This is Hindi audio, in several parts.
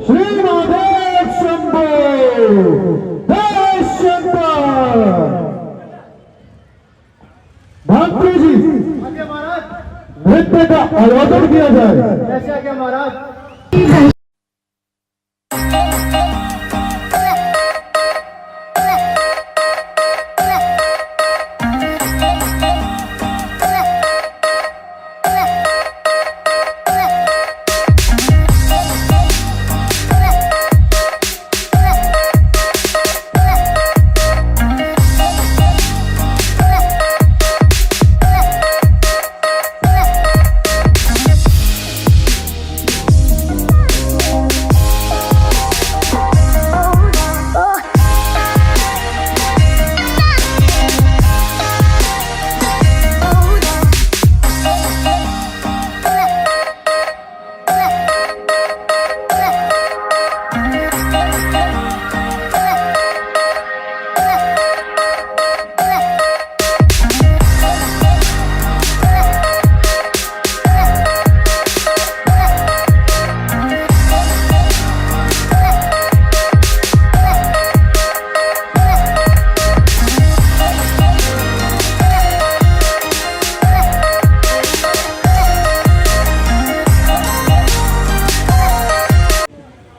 श्रीनादेव शंभो जय शंकर। भांति जी नृत्य का आयोजन किया जाए। कैसे आज्ञा महाराज।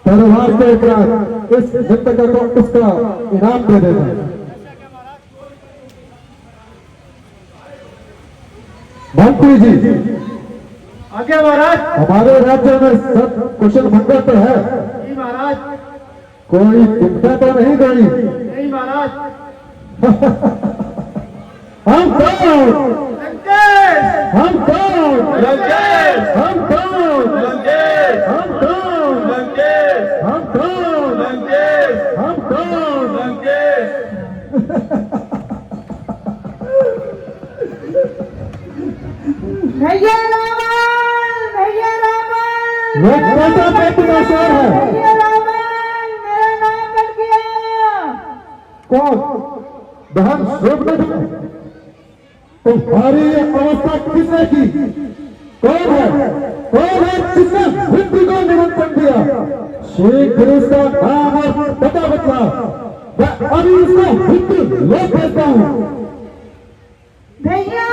परिवार के उपरांत इस नृत्य को उसका इनाम दे देना। मंत्री जी आज्ञा महाराज। हमारे राज्य में सब कुशल मंगल तो है। जी महाराज। कोई चिंता तो नहीं गई? नहीं महाराज। हम कौन? लंकेश। हम कौन? लंकेश। हम कौन? लंकेश। हम कौन? लंकेश। हम कौन? लंकेश। हम कौन? लंकेश। भैया रावण, भैया रावण। ये कैसा पेट का शोर है? भैया रावण, मेरा नाम कर दिया। कौन? बहन शोभना तुम्हारी ये अवस्था किसने की? कौन है? कौन है जिसने मृत्यु को निमंत्रण दिया? शीघ्र इसका नाम और पता बतला। मैं अभी इसको मृत्यु लोक भेजता हूँ। भैया,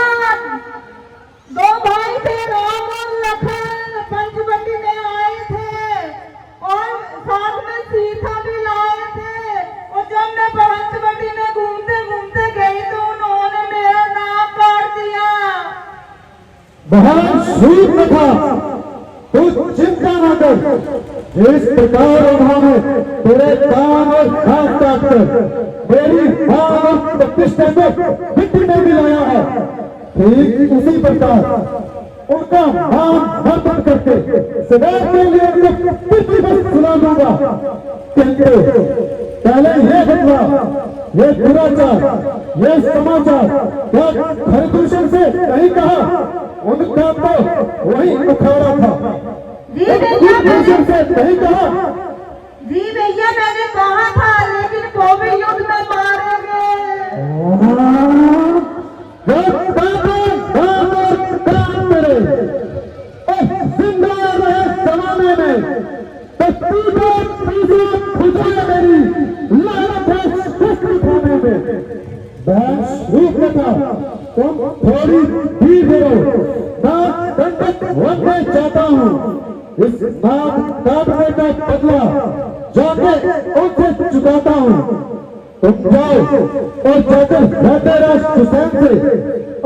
दो भाई थे, राम और लखन, पंचवटी में आए थे और साथ में सीता भी लाए थे। और जब मैं पंचवटी में घूमते घूमते गई तो उन्होंने मेरा नाम काट दिया। बहन सूर था, तू चिंता न कर। जिस प्रकार उन्होंने तेरे कान और हाथ काटकर मेरी मान और प्रतिष्ठा को मिट्टी में मिलाया है, ठीक उसी प्रकार उनका मान मर्दन करके सदा के लिए उनको पृथ्वी पर सुला दूंगा। किंतु पहले ये बतला, ये दुराचार, ये समाचार क्या खरदूषण से नहीं कहा? उनका तो वही उखाड़ा था। जी भैया, खरदूषण से नहीं कहा? जी भैया, मैंने कहा था, लेकिन वो भी युद्ध में मारे गए। जिंदा रहे जमाने में तो मेरी लानत है शस्त्र खाने में। बहन रूप था, तुम थोड़ी धीर करो। नाक दंडक बनना चाहता हूँ। इस नाक काटने का बदला जाके उनसे चुकाता हूँ। तुम जाओ और जाकर धनराज हुसैन से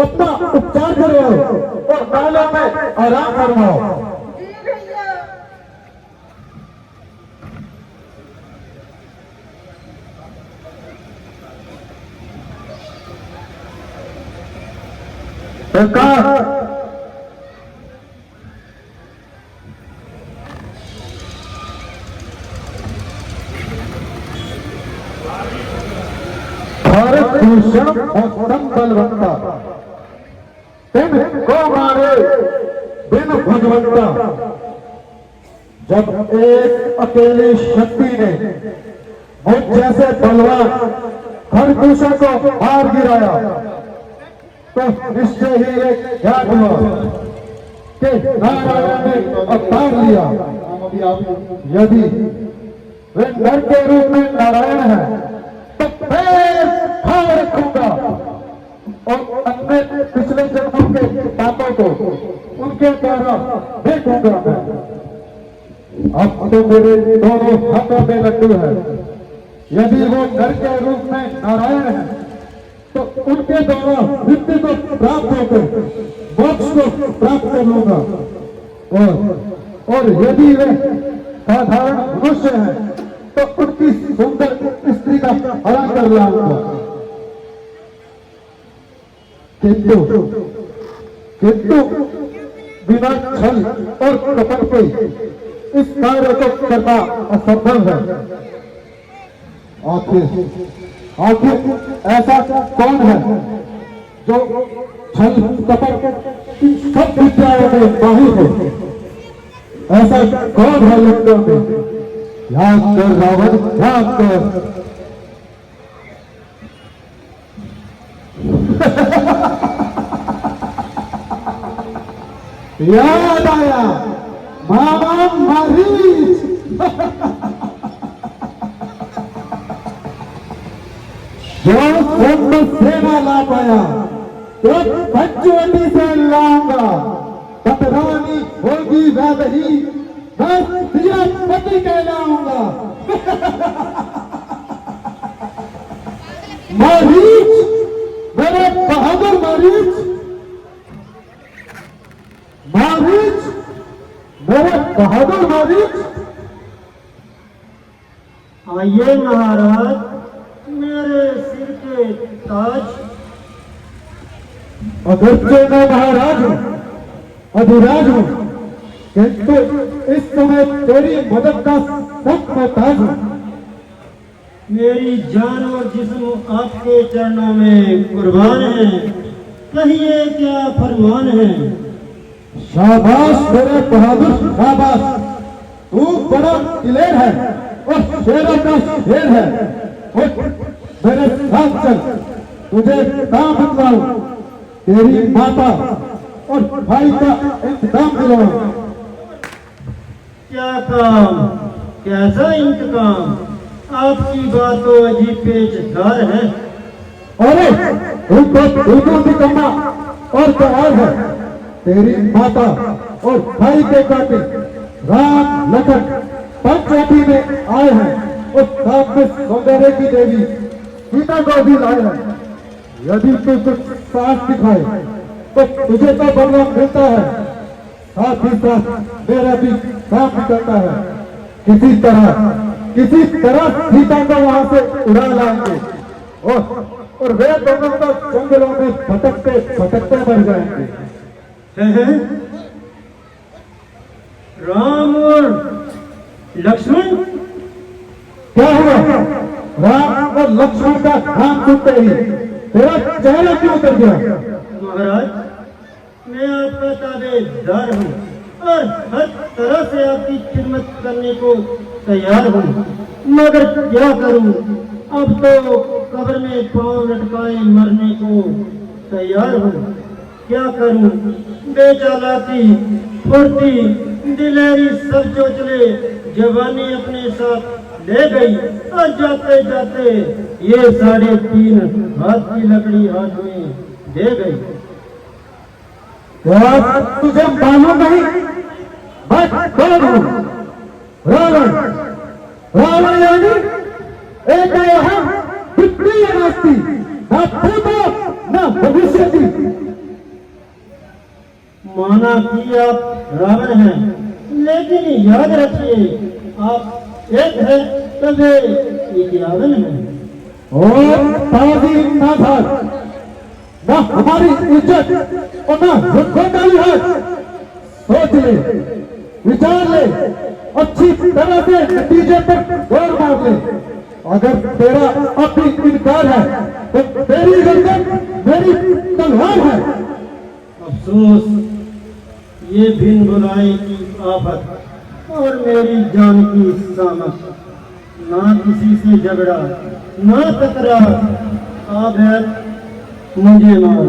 अपना उपचार करवाओ और नालों में आराम करवाओ। जी भैया। भारत भूषण उत्तम बलवंता, तिन को मारे बिन भगवंता। जब एक अकेली शक्ति ने मुझ जैसे बलवान खरगोशों को मार गिराया तो निश्चय ही एक ज्ञान हुआ कि नारायण ने अवतार लिया। यदि वे नर के रूप में नारायण है तो पैर फाड़ रखूंगा और अपने पिछले जन्मों के पापों को उनके द्वारा देखूंगा मैं। अब तो मेरे दोनों हाथों में लड्डू है। यदि वो नर के रूप में नारायण है तो उनके द्वारा मृत्यु को प्राप्त होकर मोक्ष को प्राप्त कर लूंगा और यदि वे साधारण मनुष्य हैं तो उनकी सुंदर स्त्री का हरण कर लाऊंगा। किंतु बिना छल और कपट के इस कार्य को करना असंभव है। आखिर ऐसा कौन है जो छल कपट इन सब विद्याओं में माहिर हो? ऐसा कौन है लोगों में? याद कर रावण, याद कर। याद आया मामा मरीज। जो सेना ला पाया एक पंचवटी से लाऊंगा। पतरानी होगी वैदही, मैं तेरा पति कहलाऊंगा। मरीज, मेरे बहादुर मरीज, मेरे बहादुर मरीज। आइए महाराज, मेरे सिर के ताज। अगरचे मैं महाराज हूं, अधिराज हूं, किंतु इस समय तेरी मदद का सख्त मोहताज हूं। मेरी जान और जिस्म आपके चरणों में कुर्बान है। कहिए क्या फरमान है? शाबाश मेरे बहादुर, शाबाश। तू बड़ा दिलेर है और शेरों का शेर है। मेरे साथ चल, तुझे काम बतलाऊं। तेरी माता और भाई का इंतजाम दिलाऊं। क्या काम, कैसा इंतकाम? आपकी बात तो अजीब पेचदार है। अरे उनको निकम्मा और तैयार है। तेरी माता और भाई के कातिल राम लखन पंचवटी में आए हैं और साथ में सौंदर्य की देवी सीता को भी लाए हैं। यदि तू कुछ साहस दिखाए तो तुझे तो बलवान मिलता है, साथ ही साथ मेरा भी काम निकलता है। किसी तरह सीता को वहां से उड़ा लाएंगे और वे दोनों तो जंगलों में भटकते मर जाएंगे। राम और लक्ष्मण? क्या हुआ? राम और लक्ष्मण का नाम सुनते ही तेरा चेहरा क्यों उतर गया? महाराज, मैं आपका ताबेदार हूँ और हर तरह से आपकी खिदमत करने को तैयार हूँ, मगर क्या करूँ? अब तो कब्र में पांव लटकाए मरने को तैयार हूँ। क्या करूँ? बेचालाकी, फुर्ती, दिलेरी सब चोचले जवानी अपने साथ ले गई और जाते जाते ये 3.5 हाथ की लकड़ी हाथ में दे गई। क्या तुझे मालूम नहीं मैं कौन हूँ? रावण यानी एक यहाँ वित्तीय नास्ती, न भूतो न भविष्य की। माना कि आप रावण हैं, लेकिन याद रखिए आप एक है तो वे 51 हैं। और ताजी ना था न हमारी इज्जत और न रुखों है। सोच ले, विचार ले, अच्छी तरह से नतीजे पर गौर मार ले। अगर तेरा अब भी इनकार है तो तेरी गर्दन मेरी तलवार है। अफसोस, ये बिन बुलाए की आफत और मेरी जान की सामत। ना किसी से झगड़ा ना तकरार, अब है मुझे मार।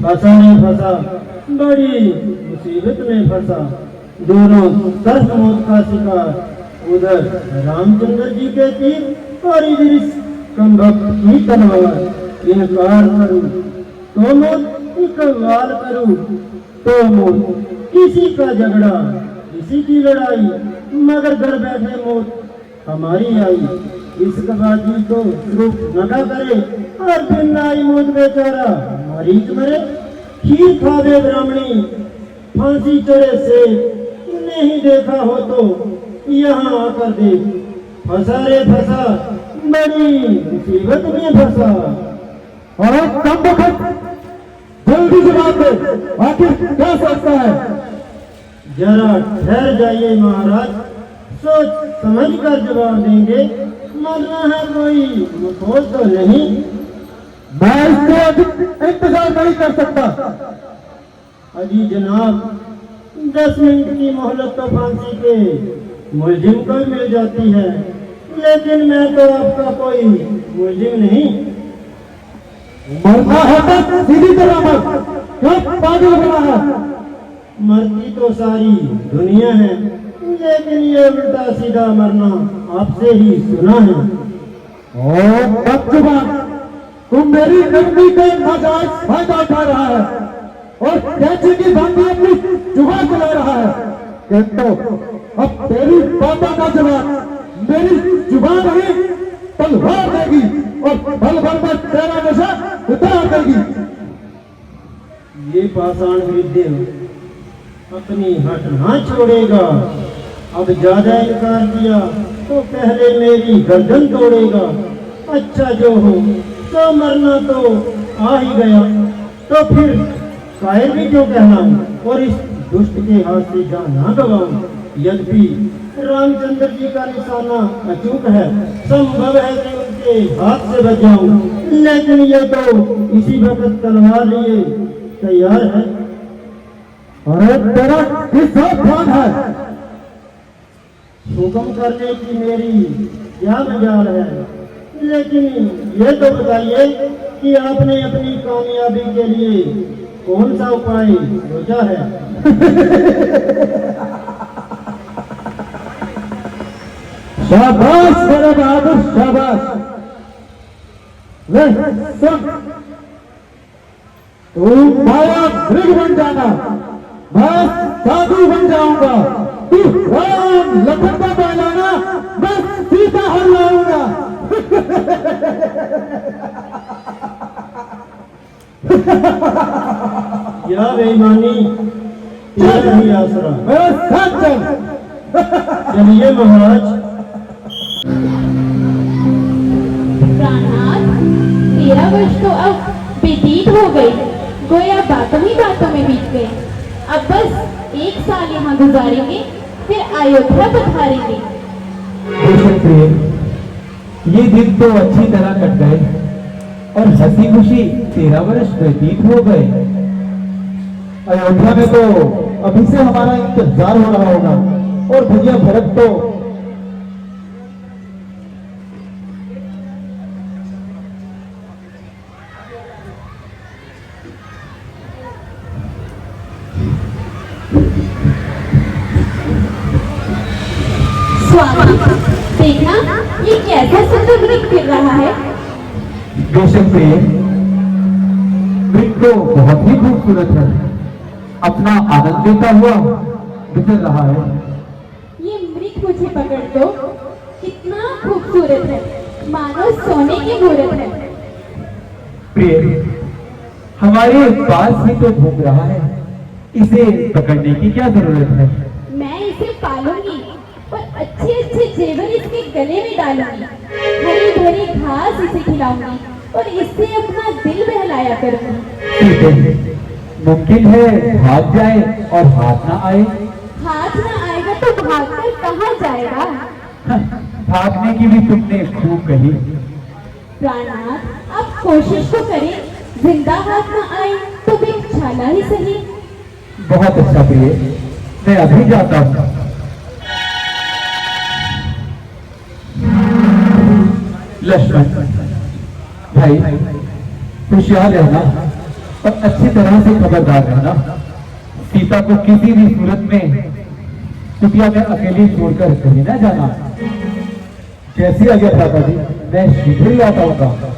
फंसा रे फंसा, बड़ी मुसीबत में फंसा। दोनों तरफ मौत का शिकार, उधर रामचंद्र जी के तीर और इधर इस कमबख्त की तलवार। इनकार करूं तो मौत, इकबाल करूं तो मौत। किसी का झगड़ा किसी की लड़ाई, मगर घर बैठे मौत हमारी आई। इस कबाजी को रुक नका करे और फिर नाई मौत बेचारा मरीज मरे। खीर खावे ब्राह्मणी फांसी चढ़े से, नहीं देखा हो तो यहाँ आकर देख। फंसा रे फंसा, बड़ी मुसीबत में फंसा। और कम वक्त जल्दी जवाब दे, आखिर क्या सोचता है? जरा ठहर जाइए महाराज, सोच समझ कर जवाब देंगे। मरना है कोई मखौज तो नहीं। मैं इससे अधिक इंतजार नहीं कर सकता। अजी जनाब, 10 मिनट की मोहलत तो फांसी के मुलजिम को मिल जाती है, लेकिन मैं तो आपका कोई मुलजिम नहीं। मरना है तो सीधी तरह मर, क्या पागल बना है? मरती तो सारी दुनिया है, लेकिन ये उल्टा सीधा मरना आपसे ही सुना है। ओ बदजुबान, तुम मेरी नरमी का नाजायज फायदा उठा रहा है और कैसे की भांति अपनी जुबान चला रहा है। किंतु अब तेरी बातों का जवाब मेरी जुबान ही तलवार देगी और पल भर में तेरा नशा उतार देगी। ये पाषाण विद्या अपनी हट ना छोड़ेगा। अब ज्यादा इनकार किया तो पहले मेरी गर्दन तोड़ेगा। अच्छा जो हो तो मरना तो आ ही गया, तो फिर कायर भी क्यों कहलाऊं और इस दुष्ट के हाथ से जान ना गवाऊं। यद्यपि रामचंद्र जी का निशाना अचूक है, संभव है कि उनके हाथ से बच जाऊं, लेकिन ये तो इसी वक्त तलवार लिए तैयार है। अरे तेरा किस ध्यान है? हुक्म करने की मेरी क्या मजाल है, लेकिन ये तो बताइए कि आपने अपनी कामयाबी के लिए कौन सा उपाय सोचा है? शाबाश मेरे बहादुर, शाबाश। ले सुन, तू माया मृग बन जाना, मैं साधु बन जाऊंगा। तू राम लखन का बहलाना, मैं सीता हर लाऊंगा। क्या बेईमानी, तेरा ही आसरा। मेरे साथ चल। चलिए महाराज। प्राणनाथ, 13 वर्ष तो अब व्यतीत हो गई, गोया बातों ही बातों में बीत गए। अब बस 1 साल यहाँ गुजारेंगे, फिर अयोध्या पधारेंगे। बेशक प्रिय, ये दिन तो अच्छी तरह कट गए और हंसी खुशी 13 वर्ष व्यतीत हो गए। अयोध्या में तो अभी से हमारा इंतजार हो रहा होगा और भैया भरत तो स्वामी, देखना ये कैसा सुंदर वृक्ष गिर रहा है। बेशक प्रिय, वृक्ष तो बहुत ही खूबसूरत है, अपना आनंद देता हुआ गुजर रहा है। ये वृक्ष मुझे पकड़ दो, कितना खूबसूरत है, मानो सोने की मूरत है। प्रिय, हमारे पास ही तो घूम रहा है, इसे पकड़ने की क्या जरूरत है? मैं इसे पालूंगी और अच्छे अच्छे जेवर इसके गले में डालूंगी, हरी भरी घास इसे खिलाऊंगी और इससे अपना दिल बहलाया करूंगी। ठीक है, मुमकिन है भाग जाए और हाथ ना आए। हाथ ना आएगा तो भागकर कहाँ जाएगा? भागने की भी तुमने खूब कही। प्राणनाथ, आप कोशिश तो करें, जिंदा हाथ ना आए तो भी छाला ही सही। बहुत अच्छा प्रिय, मैं अभी जाता हूँ। लक्ष्मण भाई होशियार रहना और अच्छी तरह से खबरदार रहना। सीता को किसी भी सूरत में कुटिया में अकेली छोड़कर कहीं ना जाना। कैसी आज्ञा भ्राता जी, मैं शीघ्र ही आता हूँ।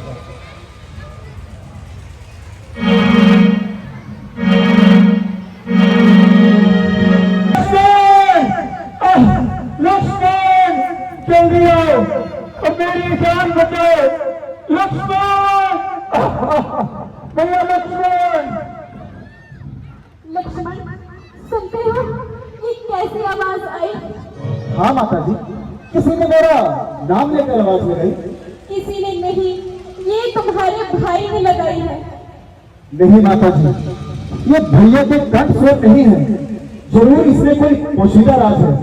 लक्ष्मण जल्दी आओ, अब मेरी जान बचाओ। लक्ष्मण भैया, लक्ष्मण। लक्ष्मण, सुनते हो ये कैसी आवाज आई? हाँ माता जी, किसी ने मेरा नाम लेकर आवाज लगाई। किसी ने नहीं, ये तुम्हारे भाई ने लगाई है। नहीं माता जी, ये भैया के कंठ स्वर नहीं है, जरूर इसमें कोई पोशीदा राज है।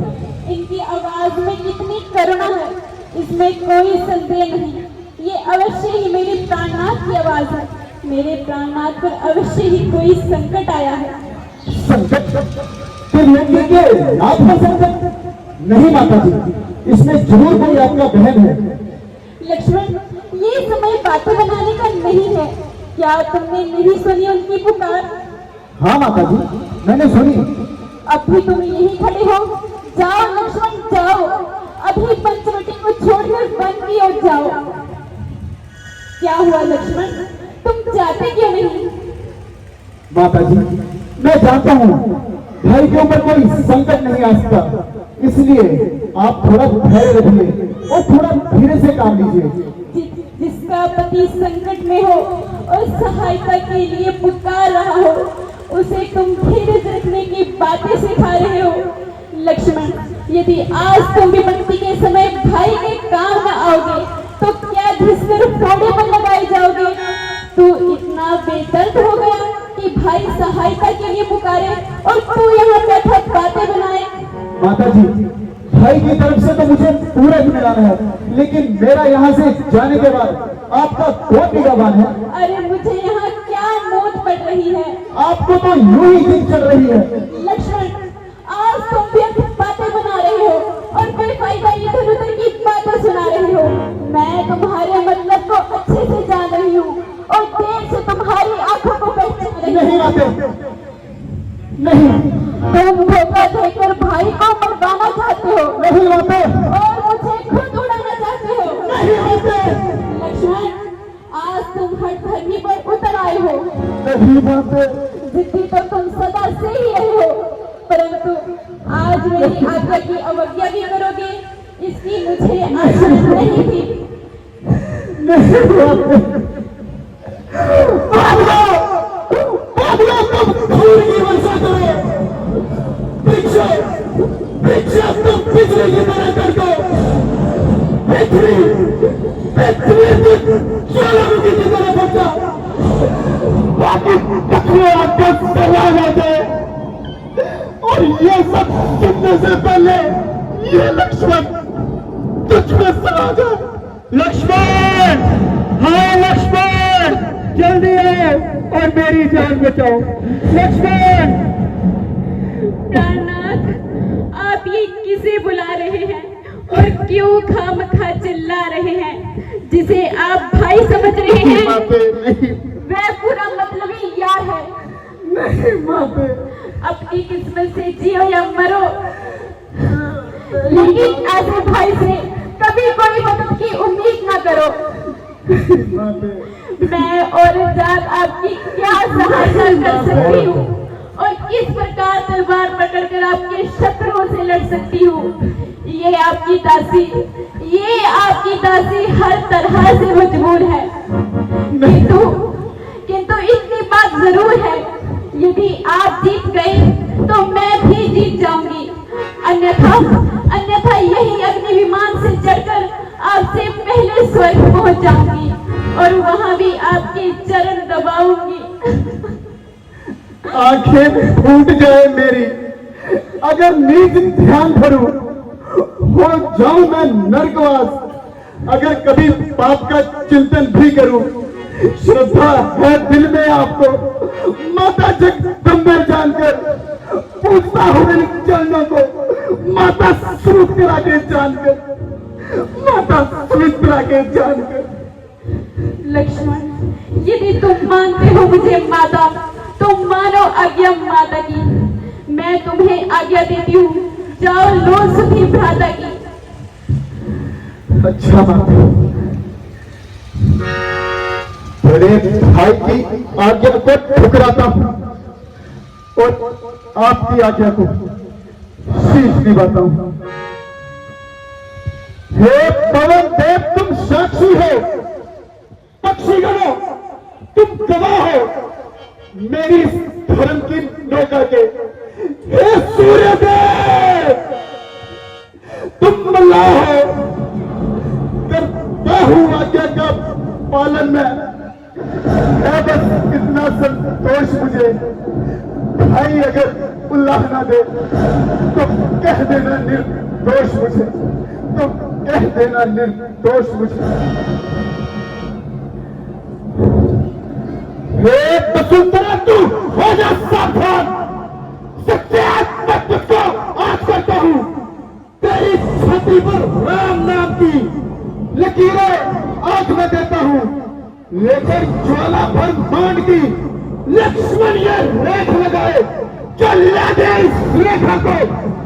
इनकी आवाज में कितनी करुणा है, इसमें कोई संदेह नहीं। ये अवश्य ही मेरे प्राणनाथ की आवाज है। मेरे प्राणनाथ पर अवश्य ही कोई संकट आया है। संकट? फिर लड़की के नाथ पर संकट? नहीं माता जी, इसमें जरूर कोई आपका बहन है। लक्ष्मण, ये समय बातें बनाने का नहीं है। क्या तुमने नहीं सुनी उनकी पुकार? हाँ माता जी, मैंने सुनी। अब भी तुम यहीं खड़े हो? जाओ लक्ष्मण, जाओ, अभी पंचवटी को छोड़कर वन की ओर जाओ। क्या हुआ लक्ष्मण, तुम जाते क्यों नहीं? माता जी, मैं जानता हूँ भाई के ऊपर कोई संकट नहीं आ सकता, इसलिए आप थोड़ा धैर्य रखिए और थोड़ा धीरे से काम लीजिए। जिसका पति संकट में हो और सहायता के लिए पुकार रहा हो, उसे तुम धीरज रखने की बातें सिखा रहे हो। लक्ष्मण, यदि आज तुम विपत्ति के समय भाई के काम न आओगे तो क्या घिसकर फोड़े पर लगाए जाओगे? तू इतना बेदर्द हो गया कि भाई सहायता के लिए पुकारे और तू यहाँ बैठा बातें बनाए। माता जी, भाई की तरफ से तो मुझे पूरा ही मिलाना है, लेकिन मेरा यहाँ से जाने के बाद आपका कौन निगाहबान है? अरे मुझे यहाँ क्या मौत पड़ रही है? आपको तो यूं ही दिन चल रही है। लक्ष्मण, आज तुम व्यर्थ बातें बना रहे हो और बेफायदा इधर उधर की बातें सुना रहे हो। मैं तुम्हारे मतलब को अच्छे से जान रही हूँ और देर से तुम्हारी आंखों को पहचान रही नहीं हूँ। माते, नहीं। तुम धोखा देकर भाई को मरवाना चाहते हो नहीं माते, और मुझे खुद उड़ाना चाहते हो। नहीं माते, लक्ष्मण, आज तुम हठ धर्मी पर उतर आए हो। नहीं माते। जिद्दी तो तुम सदा से ही रहे हो, परंतु आज मेरी आज्ञा की अवज्ञा भी करोगे, इसकी मुझे आशा नहीं थी। नहीं माते। तुम धूल की वर्षा करो, भिक्षा भिक्षा तुम बिजली की तरह कर दो। पृथ्वी पृथ्वी ज्वालामुखी की तरह बढ़ जाओ, बाकी पृथ्वी आपको सलाह दे। और ये सब सुनने से पहले ये लक्ष्मण तुझ में समा जाए। लक्ष्मण, हाँ लक्ष्मण, जल्दी आओ और मेरी जान बचाओ। लक्ष्मण। प्राणनाथ, आप ये किसे बुला रहे हैं और क्यों खामखा चिल्ला रहे हैं? जिसे आप भाई समझ रहे हैं वह पूरा मतलबी यार है। नहीं माते, अपनी किस्मत से जियो या मरो, लेकिन ऐसे भाई से कभी कोई मदद की उम्मीद ना करो। मैं और जात आपकी क्या सहायता कर सकती हूँ और किस प्रकार तलवार पकड़कर आपके शत्रुओं से लड़ सकती हूँ? ये आपकी दासी हर तरह से मजबूर है। किंतु इतनी बात जरूर है, यदि आप जीत गए तो मैं भी जीत जाऊंगी, अन्यथा यही अग्नि विमान से चढ़कर आपसे पहले स्वर्ग पहुंच जाऊंगी और वहां भी आपके चरण दबाऊंगी। आंखें फूट जाए मेरी, अगर नींद ध्यान धरूं, हो जाऊं मैं नरकवास। अगर कभी पाप का चिंतन भी करूं, श्रद्धा है दिल में आपको, माता जगदम्बा जानकर पूछता हूं मेरे चरणों को, माता सुमित्रा के जानकर, माता सुमित्रा के जानकर। आज्ञा माता की। मैं तुम्हें आज्ञा देती हूँ, जाओ लो सुधी भ्राता की। अच्छा माता, बड़े भाई की आज्ञा को ठुकराता हूँ और आपकी आज्ञा को शीश निभाता हूँ। हे पवन देव, तुम साक्षी हो, पक्षीगणों तुम गवाह हो मेरी धर्म की नौका के। हे सूर्यदेव, तुम मल्लाह हो, करता हूं आज्ञा का पालन में। है बस इतना संतोष मुझे, भाई अगर उल्लाह ना दे तो कह देना निर्दोष मुझे, तो कह देना निर्दोष मुझे। हे वसुंधरा, तू हो जा सावधान, सच्चे आत्मत्व को आज करता हूं। तेरी छाती पर राम नाम की लकीरें आंख में देता हूं, लेकर ज्वाला भर बाण की लक्ष्मण ये रेख लगाए, जो लगे इस रेखा को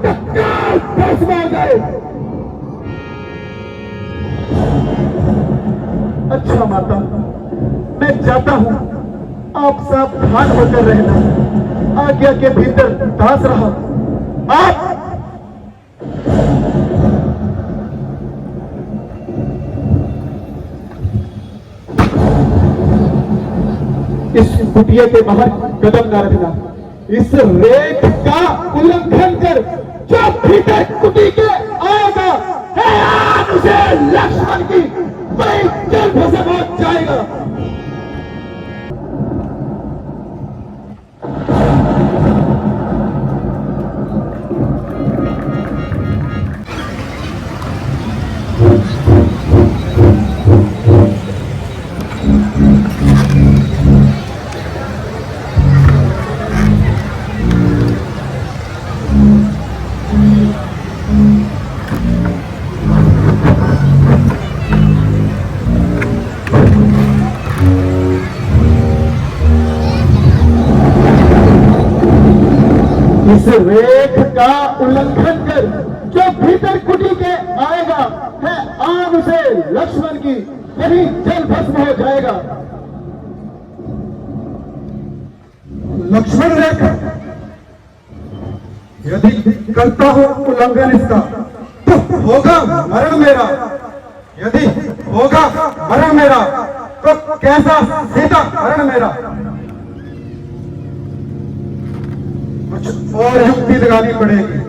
तत्काल भस्म हो जाए। अच्छा माता, मैं जाता हूं, आप सावधान होकर रहना। आज्ञा के भीतर दास रहा। आप इस कुटिया के बाहर कदम न रखना। इस रेख का उल्लंघन कर जो भीतर कुटी के आएगा, है आज उसे लक्ष्मण की वही जल भस्म हो जाएगा। इस रेख का उल्लंघन कर जो भीतर कुटी के आएगा, है आग उसे लक्ष्मण की वही जल भस्म हो जाएगा। लक्ष्मण रेखा, यदि करता हो उल्लंघन इसका तो होगा मरण मेरा। यदि होगा मरण मेरा तो कैसा सीधा मरण मेरा। कुछ और युक्ति लगानी पड़ेगी।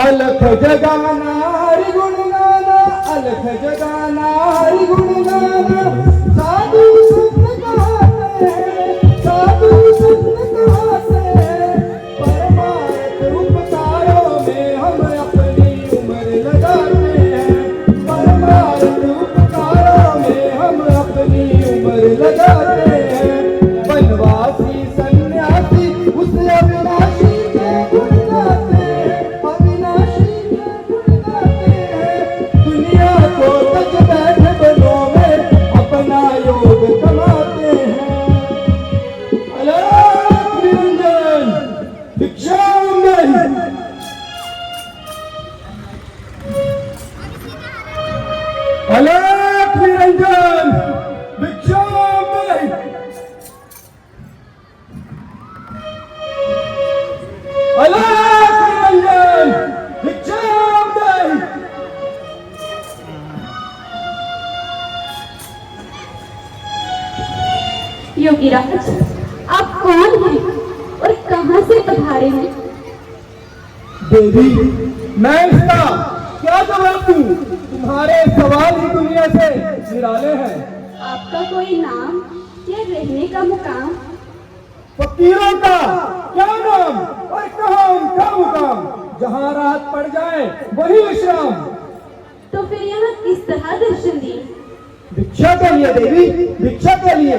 अलख जगाना हरि गुण गाना, अलख जगाना हरि गुण गाना। साधु संत कहते हैं, साधु संत कहते हैं, परमार्थ उपकारों में हम अपनी उम्र लगाते हैं। परमार्थ उपकारों में हम अपनी उम्र लगाते हैं। वनवासी सन्यासी उस अविनाशी के गुण गाते हैं, अविनाशी के गुण गाते हैं। दुनिया को तज बैठे बनों में अपना योग कमाते हैं। अलख निरंजन भिक्षाम देहि, अलख निरंजन भिक्षाम देहि। योगीराज, आप कौन हैं और कहां से पधारे हैं? देवी, मैं इसका क्या जवाब दूं? तुम्हारे सवाल ही दुनिया से निराले हैं। आपका कोई नाम या रहने का मुकाम? फकीरों का क्या नाम और कहाँ उनका मुकाम? जहाँ रात पड़ जाए वही विश्राम। तो फिर यहाँ किस तरह दर्शन दिए? भिक्षा के लिए देवी, भिक्षा के लिए।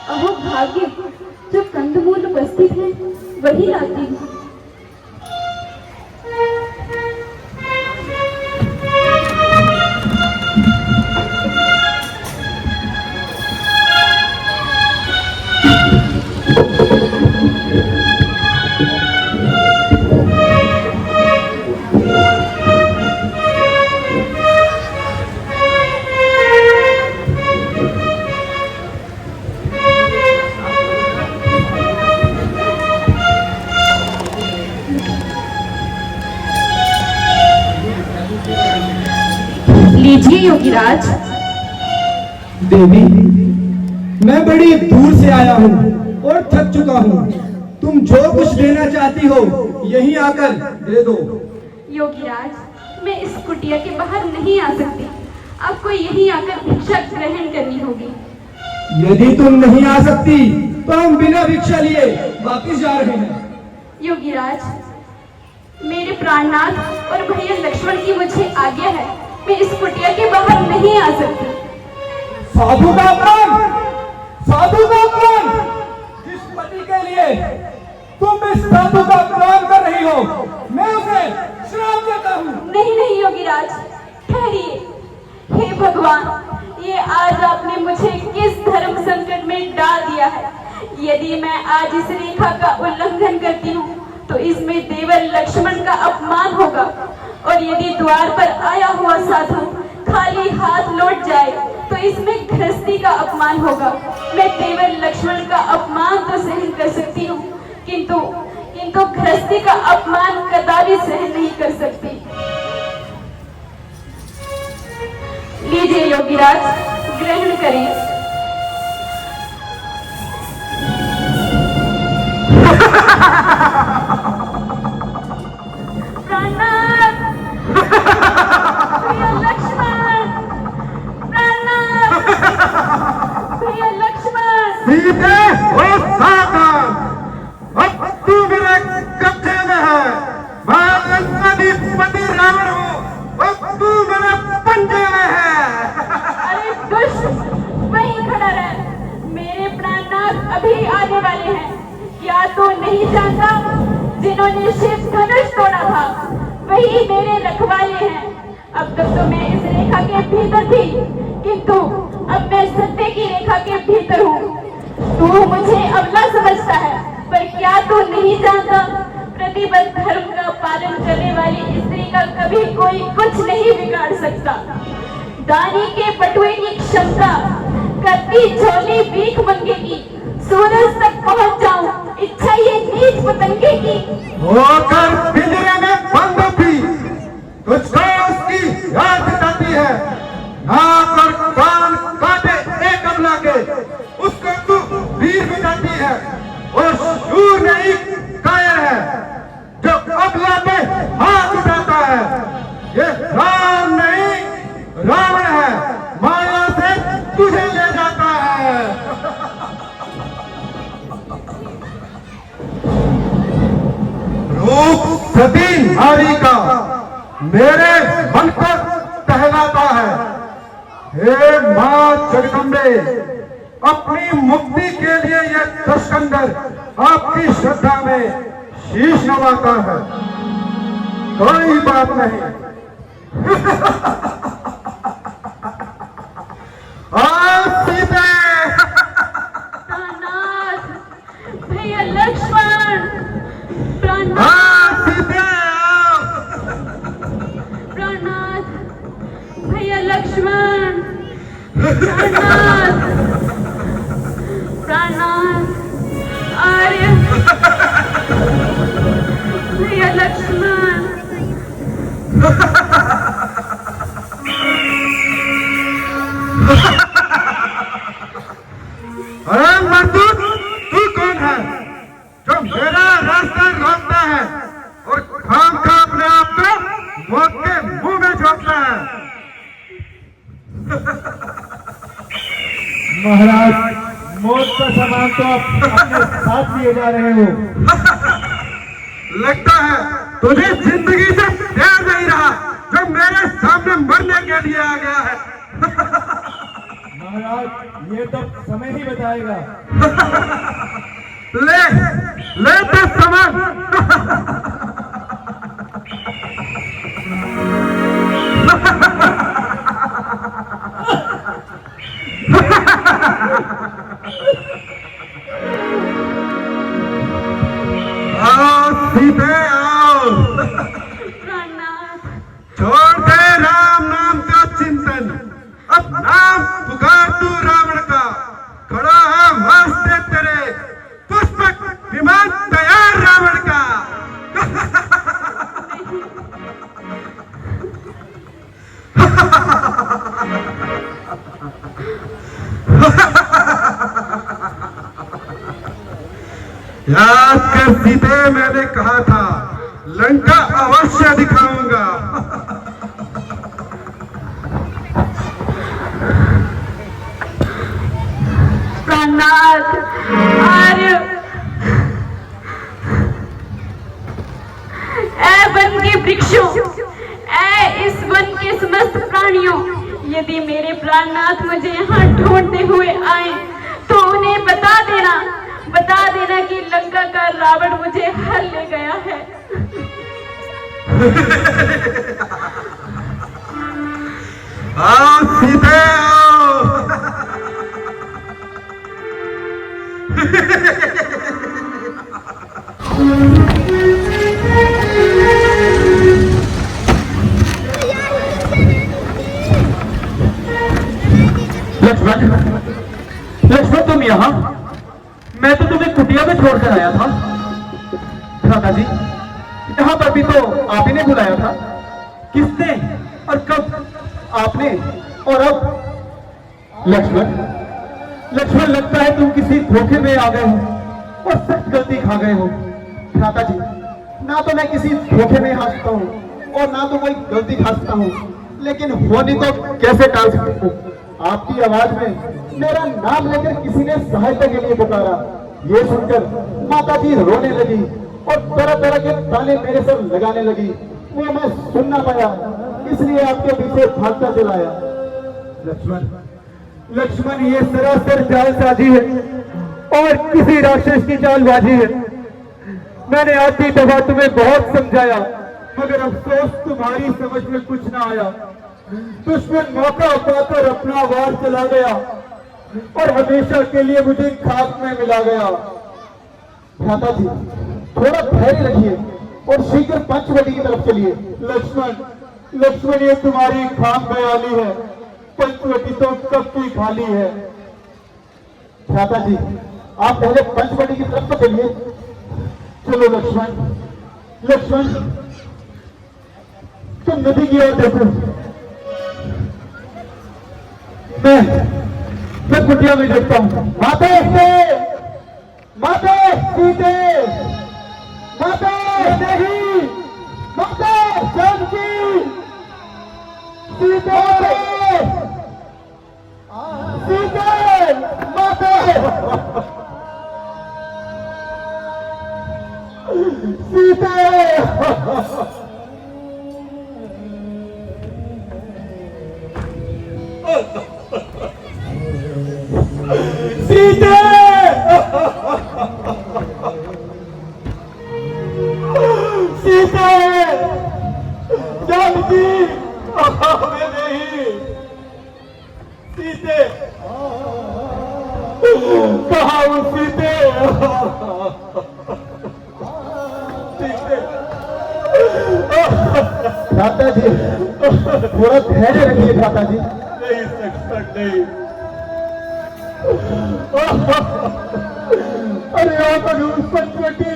अहो भाग्य, जो कंदमूल उपस्थित है वही लाती हूँ। लीजिए योगीराज। देवी, मैं बड़ी दूर से आया हूँ और थक चुका हूँ। तुम जो कुछ देना चाहती हो यहीं आकर दे दो। योगीराज, मैं इस कुटिया के बाहर नहीं आ सकती। आपको यहीं आकर भिक्षा ग्रहण करनी होगी। यदि तुम नहीं आ सकती तो हम बिना भिक्षा लिए वापिस जा रहे हैं। योगीराज, मेरे प्राणनाथ और भैया लक्ष्मण की मुझे आज्ञा है, मैं इस कुटिया के बाहर नहीं आ सकती। साधु का अपमान, साधु का अपमान। जिस पति के लिए तुम इस साधु का अपमान कर रही हो, मैं उसे श्राप देता हूँ। नहीं नहीं योगीराज, ठहरिए। हे भगवान, ये आज आपने मुझे किस धर्म संकट में डाल दिया है। यदि मैं आज इस रेखा का उल्लंघन करती हूँ तो इसमें देवर लक्ष्मण का अपमान होगा, और यदि द्वार पर आया हुआ साधु खाली हाथ लौट जाए तो इसमें गृहस्थी का अपमान होगा। मैं देवर लक्ष्मण का अपमान तो सहन कर सकती हूँ, किंतु गृहस्थी का अपमान कदापि सहन नहीं कर सकती। लीजिए योगीराज, ग्रहण करें। प्राणनाथ, भैया लक्ष्मण, प्राणनाथ, भैया लक्ष्मण। सीते और सावधान, अब तू मेरे कब्जे में है। मैं लंकाधिपति रावण हूँ, अब तू मेरे पंजे में है। अरे दुष्ट, वहीं खड़ा रह। मेरे प्राणनाथ अभी आने वाले हैं। क्या तू नहीं जानता, जिन्होंने शिव धनुष तोड़ा था वही मेरे रखवाले हैं। अब तक तो मैं इस रेखा के भीतर थी, किंतु अब मैं सत्य की रेखा के भीतर हूँ। तू मुझे अबला समझता है, पर क्या तू नहीं जानता, प्रतिबद्ध धर्म का पालन करने वाली स्त्री का कभी कोई कुछ नहीं बिगाड़ सकता। दानी के बटुए की क्षमता, करती झोली भीख मंगेगी, सूरज तक पहुंच जाऊं, इच्छा ये नीच पतंगे की। होकर पिंजरे में बंद थी, तुझको उसकी याद आती है। नाक और कान काटे एक अबला के, उसको तू वीर बिताती है। और शूर नहीं कायर है, जो अबला पे हाथ उठाता है। ये राम नहीं रावण है, माया से तुझे ले जाता है। रूप सती नारी का मेरे मन को टहलाता है। हे मां जगदम्बे, अपनी मुक्ति के लिए यह दशकंदर आपकी श्रद्धा में शीश नवाता है। कोई बात नहीं। सीते, प्राणनाथ, भैया लक्ष्मण, प्राणनाथ, सीते, प्राणनाथ, भैया लक्ष्मण, प्राणनाथ, प्राणनाथ, आर्य, भैया लक्ष्मण। अरे महाराज मौत का सामान तो आप अपने साथ लिए जा रहे हो। लगता है तुझे जिंदगी से प्यार नहीं रहा जो मेरे सामने मरने के लिए आ गया है। महाराज ये तो समय ही बताएगा। ले ले तो सामान। आओ सीधे आओ। प्राणनाथ, छोड़ दे राम नाम का चिंतन, अब नाम पुकार तू रावण का। खड़ा है वास्ते तेरे पुष्पक विमान तैयार रावण का। याद कर सीते, मैंने कहा था लंका अवश्य दिखाऊंगा। प्राणनाथ, आर्य, ऐ वन के वृक्षों, ऐ इस वन के समस्त प्राणियों, यदि मेरे प्राणनाथ मुझे यहाँ ढूंढते हुए आए तो उन्हें बता देना कि लंका का रावण मुझे हर ले गया है। आओ सीधे आओ। लक्ष्मण तुम यहाँ? मैं तो तुम्हें कुटिया में छोड़कर आया था। भ्राता जी, यहाँ पर भी तो आप ही ने बुलाया था। किसने और कब? आपने और अब? लक्ष्मण लगता है तुम किसी धोखे में आ गए हो और सख्त गलती खा गए हो। भ्राता जी, ना तो मैं किसी धोखे में आ सकता हूँ और ना तो कोई गलती खा सकता हूँ, लेकिन होनी तो कैसे टाल सकता हूँ। आपकी आवाज में मेरा नाम लेकर किसी ने सहायता के लिए पुकारा। ये सुनकर माता जी रोने लगी और तरह तरह के ताने मेरे सर लगाने लगी। वो मैं सुन ना पाया, इसलिए आपके पीछे भागता चला आया। लक्ष्मण ये सरासर जालसाजी है और किसी राक्षस की चालबाजी है। मैंने आती दफा तुम्हें बहुत समझाया, मगर अफसोस तुम्हारी समझ में कुछ ना आया। दुश्मन मौका पाकर अपना वार चला गया और हमेशा के लिए मुझे खाक में मिला गया। भ्राता जी, थोड़ा धैर्य रखिए और शीघ्र पंचवटी की तरफ चलिए। लक्ष्मण ये तुम्हारी खाम बयाली है, पंचवटी तो कब की खाली है। भ्राता जी, आप पहले पंचवटी की तरफ तो चलिए। चलो लक्ष्मण तुम नदी की ओर देखो। मैं कुटिया में देखता हूँ। माते सीते, माते नहीं, माते जानकी, सीते माते सीते जानकी, मैं नहीं। सीते कहाँ हूँ? सीते भ्राता जी, थोड़ा धैर्य रखिए। भ्राता जी, नहीं नहीं। अरे पंचवटी,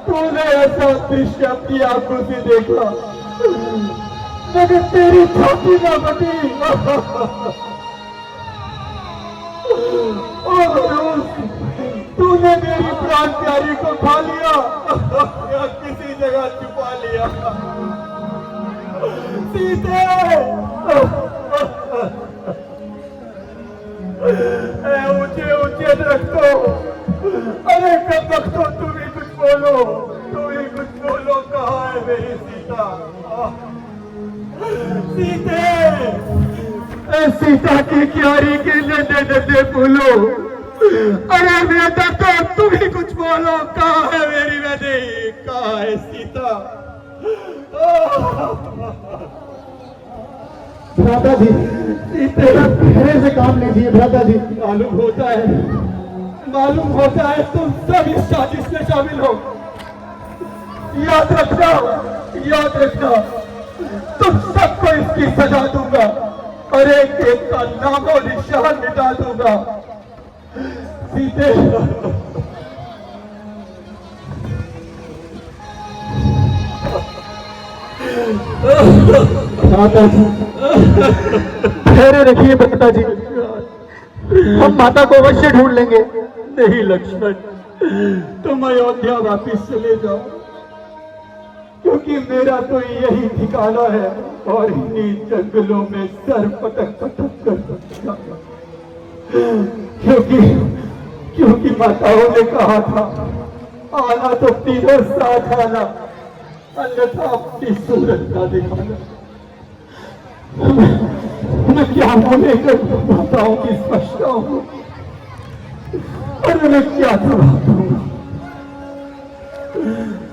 तूने ऐसा दृश्य अपनी आंखों से देखा, मगर तेरी छाती ना बटी। तूने मेरी प्राण प्यारी को खा लिया या किसी जगह छुपा लिया। सीते सीते, सीता की क्यारी के नन्हे नन्हे फूलो, अरे बेटा तो तुम ही कुछ बोलो, कहाँ है मेरी बेटी, कहाँ है सीता? भ्राता जी, सीते धैर्य से काम लीजिए भ्राता जी। मालूम होता है तुम सब इस साजिश में शामिल हो। याद रखना, तुम सबको इसकी सजा दूंगा और एक एक का नामो निशान मिटा दूंगा। सीते, माता जी धैर्य रखिए माता जी, हम माता को अवश्य ढूंढ लेंगे। नहीं लक्ष्मण, तुम अयोध्या वापिस चले जाओ, क्योंकि मेरा तो यही ठिकाना है और इन्हीं जंगलों में सर पटक पटक कर जाऊंगा। क्योंकि माताओं ने कहा था आना तो तीनों साथ आना, अन्यथा अपनी सूरत ना दिखाना। मैं क्या बोलेगा माताओं की स्पष्टता हूं और मैं क्या जवाब दूंगा?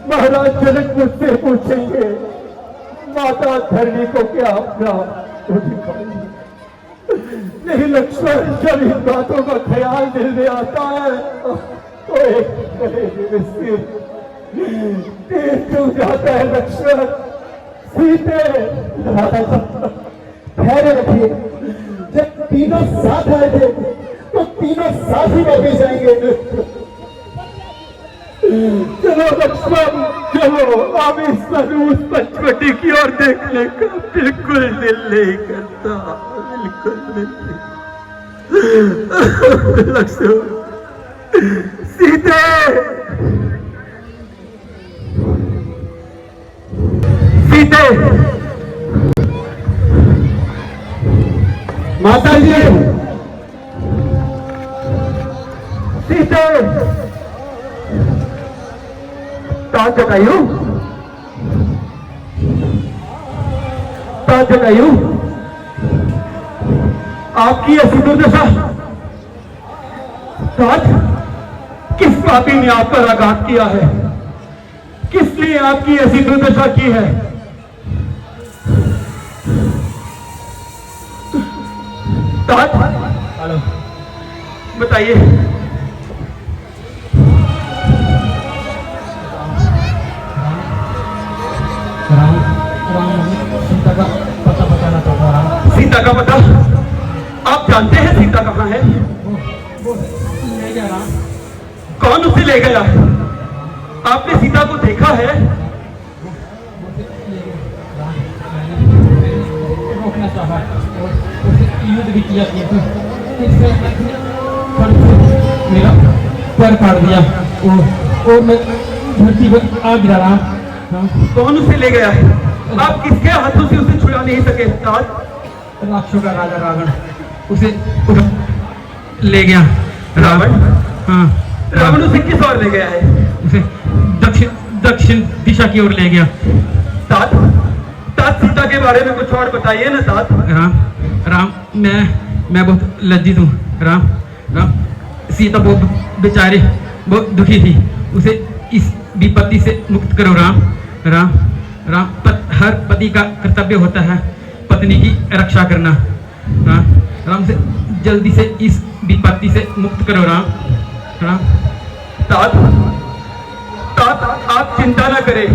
महाराज जनक मुझसे पूछेंगे माता धरणी को क्या अपना दिखाएंगे? नहीं लक्ष्मण, जब इन बातों का ख्याल दिल में आता है तो एक कलेजे में सिर तीर चुभ जाता है। लक्ष्मण, सीते, धैर्य रखिए, जब तीनों साथ आए थे तो तीनों साथ ही वापिस जाएंगे। चलो लक्ष्मण, चलो, अब इस मनूस पंचवटी की ओर देखने का बिल्कुल दिल नहीं करता, बिल्कुल नहीं। लक्ष्मण, सीते, सीते, माता जी, सीते, जटायु, आपकी ऐसी दुर्दशा, किस पापी ने आप पर आघात किया है? किस लिए आपकी ऐसी दुर्दशा की है? बताइए। सीता का पता आप जानते हैं? सीता कहाँ है? कौन उसे ले गया? आपने सीता को देखा है? रोकना चाहा और उसे युद्ध भी किया, मेरा पैर काट दिया और मैं धरती पर आ गिरा रहा। कौन उसे ले गया है? आप किसके हाथों से उसे छुड़ा नहीं सके? राक्षसों का राजा रावण उसे ले गया। रावण? हाँ, रावण उसे किस ओर ले गया है? उसे दक्षिण दिशा की ओर ले गया। तात सीता के बारे में कुछ और बताइए ना तात। राम, मैं बहुत लज्जित हूँ। राम, सीता बहुत बेचारी, बहुत दुखी थी, उसे इस विपत्ति से मुक्त करो। राम, हर पति का कर्तव्य होता है पत्नी की रक्षा करना। राम से जल्दी से इस विपत्ति से मुक्त करो। राम। तात, आप चिंता न करें।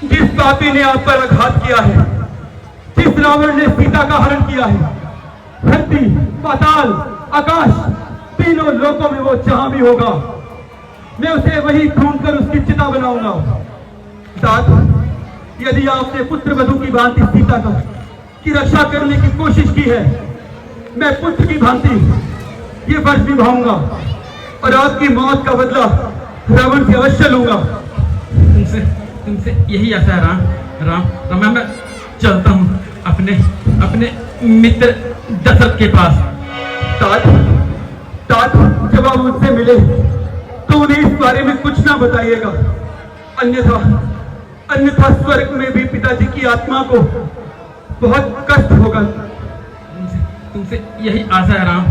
जिस पापी ने आप पर आघात किया है, जिस रावण ने सीता का हरण किया है, धरती, पाताल, आकाश, तीनों लोकों में वो जहां भी होगा, मैं उसे वही ढूंढकर उसकी चिता बनाऊंगा। तात, यदि आपने पुत्र वधू की भांति सीता की रक्षा करने की कोशिश की है, मैं पुत्र की भांति ये फर्ज निभाऊंगा और आपकी मौत का बदला रावण से अवश्य लूंगा। तुमसे यही आशा है। राम, मैं चलता हूँ अपने मित्र दशरथ के पास। तात, जब आप मुझसे मिले तो उन्हें इस बारे में कुछ ना बताइएगा, अन्यथा स्वर्ग में भी पिताजी की आत्मा को बहुत कष्ट होगा। तुमसे यही आशा है राम।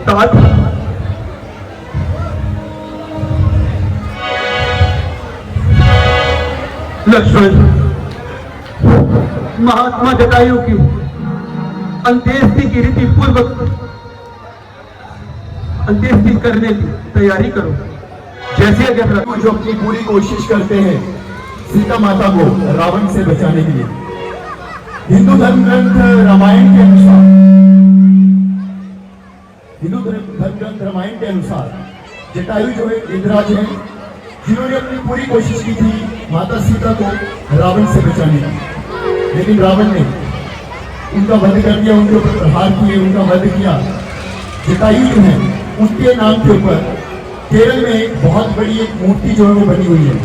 तात लक्ष्मण, महात्मा जटायु की अंत्येष्टि की रीति पूर्वक अंत्येष्टि करने की तैयारी करो। जैसे अगर जो अपनी पूरी कोशिश करते हैं सीता माता को रावण से बचाने के लिए। हिंदू धर्म ग्रंथ रामायण के अनुसार जटायु जो है इंद्राज है, जिन्होंने अपनी पूरी कोशिश की थी माता सीता को रावण से बचाने की, लेकिन रावण ने उनका वध कर दिया, उनके ऊपर प्रहार किए, उनका वध किया। जटायु जो है उनके नाम के ऊपर केरल में एक बहुत बड़ी एक मूर्ति जो है वो बनी हुई है।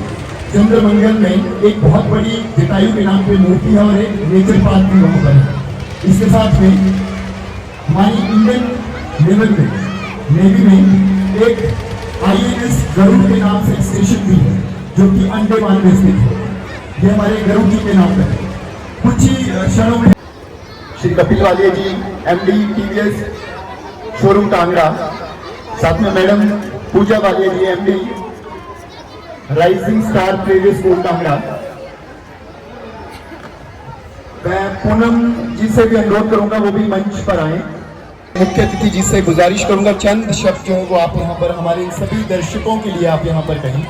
चंद्रमंगल में एक बहुत बड़ी जटायु के नाम पे मूर्ति है और एक नेचर पार्क भी वहां पर है। इसके साथ में हमारी इंडियन नेवी में एक INS गरुड़ के नाम से स्टेशन भी है जो कि अंडमान में स्थित है। ये हमारे गरुड़ जी के नाम पर है। कुछ ही क्षणों में Shri Kapil Walia ji MD TVS showroom Tangra, साथ में madam Pooja Walia ji MD rising star previous school Tangra. मैं पूनम जी से भी अनुरोध करूंगा वो भी मंच पर आए। मुख्य अतिथि जी से गुजारिश करूंगा चंद शब्द जो है वो आप यहाँ पर हमारे सभी दर्शकों के लिए आप यहाँ पर कहें।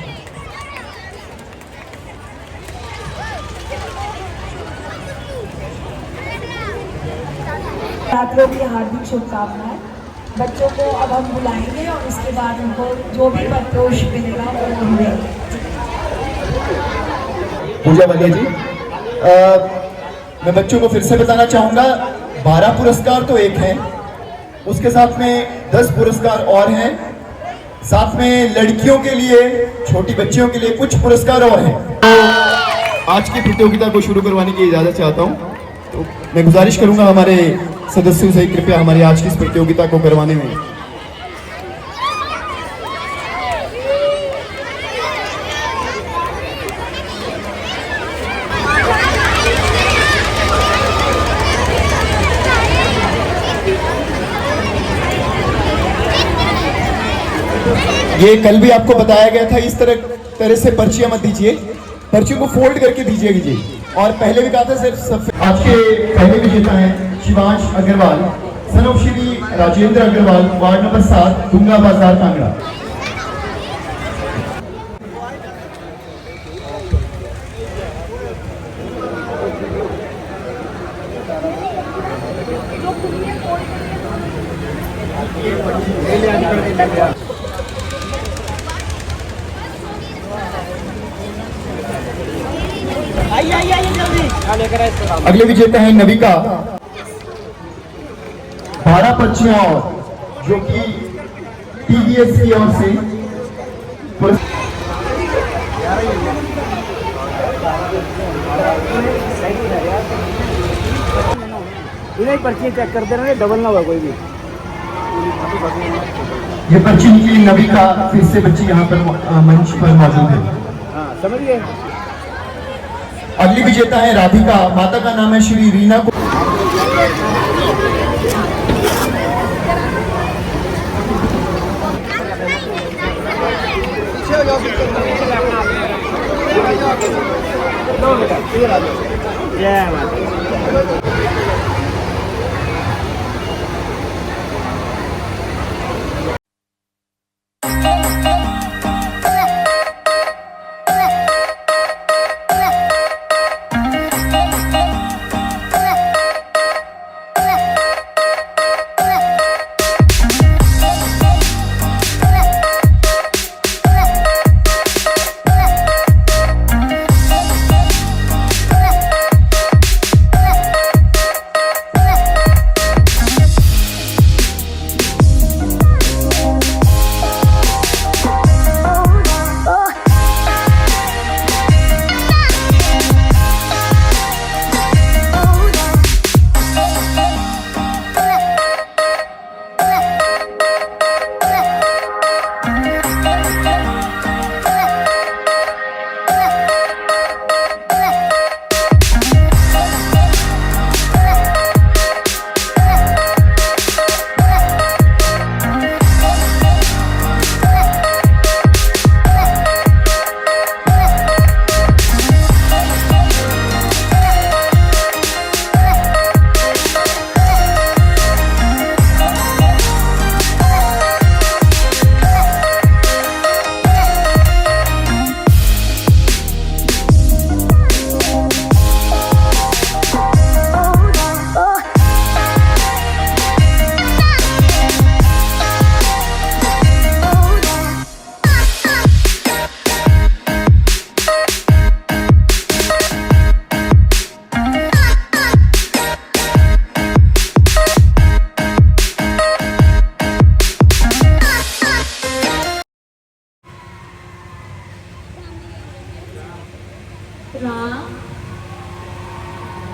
छात्रों की हार्दिक शुभकामनाएं। बच्चों को अब हम बुलाएंगे और उसके बाद उनको जो भी पत्रोश मिलेगा वो हमें। पूजा वालिया जी, मैं बच्चों को फिर से बताना चाहूंगा 12 पुरस्कार तो एक हैं, उसके साथ में 10 पुरस्कार और हैं, साथ में लड़कियों के लिए, छोटी बच्चियों के लिए कुछ पुरस्कार और हैं। तो आज की प्रतियोगिता को शुरू करवाने की इजाजत चाहता हूं, तो मैं गुजारिश करूंगा हमारे सदस्यों से कृपया हमारी आज की इस प्रतियोगिता को करवाने में। ये कल भी आपको बताया गया था, इस तरह से पर्चियां मत दीजिए, पर्चियों को फोल्ड करके दीजिए। और पहले भी कहा था सिर्फ आज के पहले विजेता हैं Shivansh Agarwal, son of Shri Rajendra Agarwal, ward number 7, Dunga Bazar, Kangra. अगले विजेता हैं नविका, 12 पर्चियां और जो कि TVS की ओर से इन्हें पर्ची चेक कर देना, डबल ना हुआ कोई भी। ये पर्ची निकली नविका, फिर से बच्ची यहाँ पर मंच पर मौजूद है। समझ गए। अगली विजेता है राधिका, माता का नाम है श्री रीना को।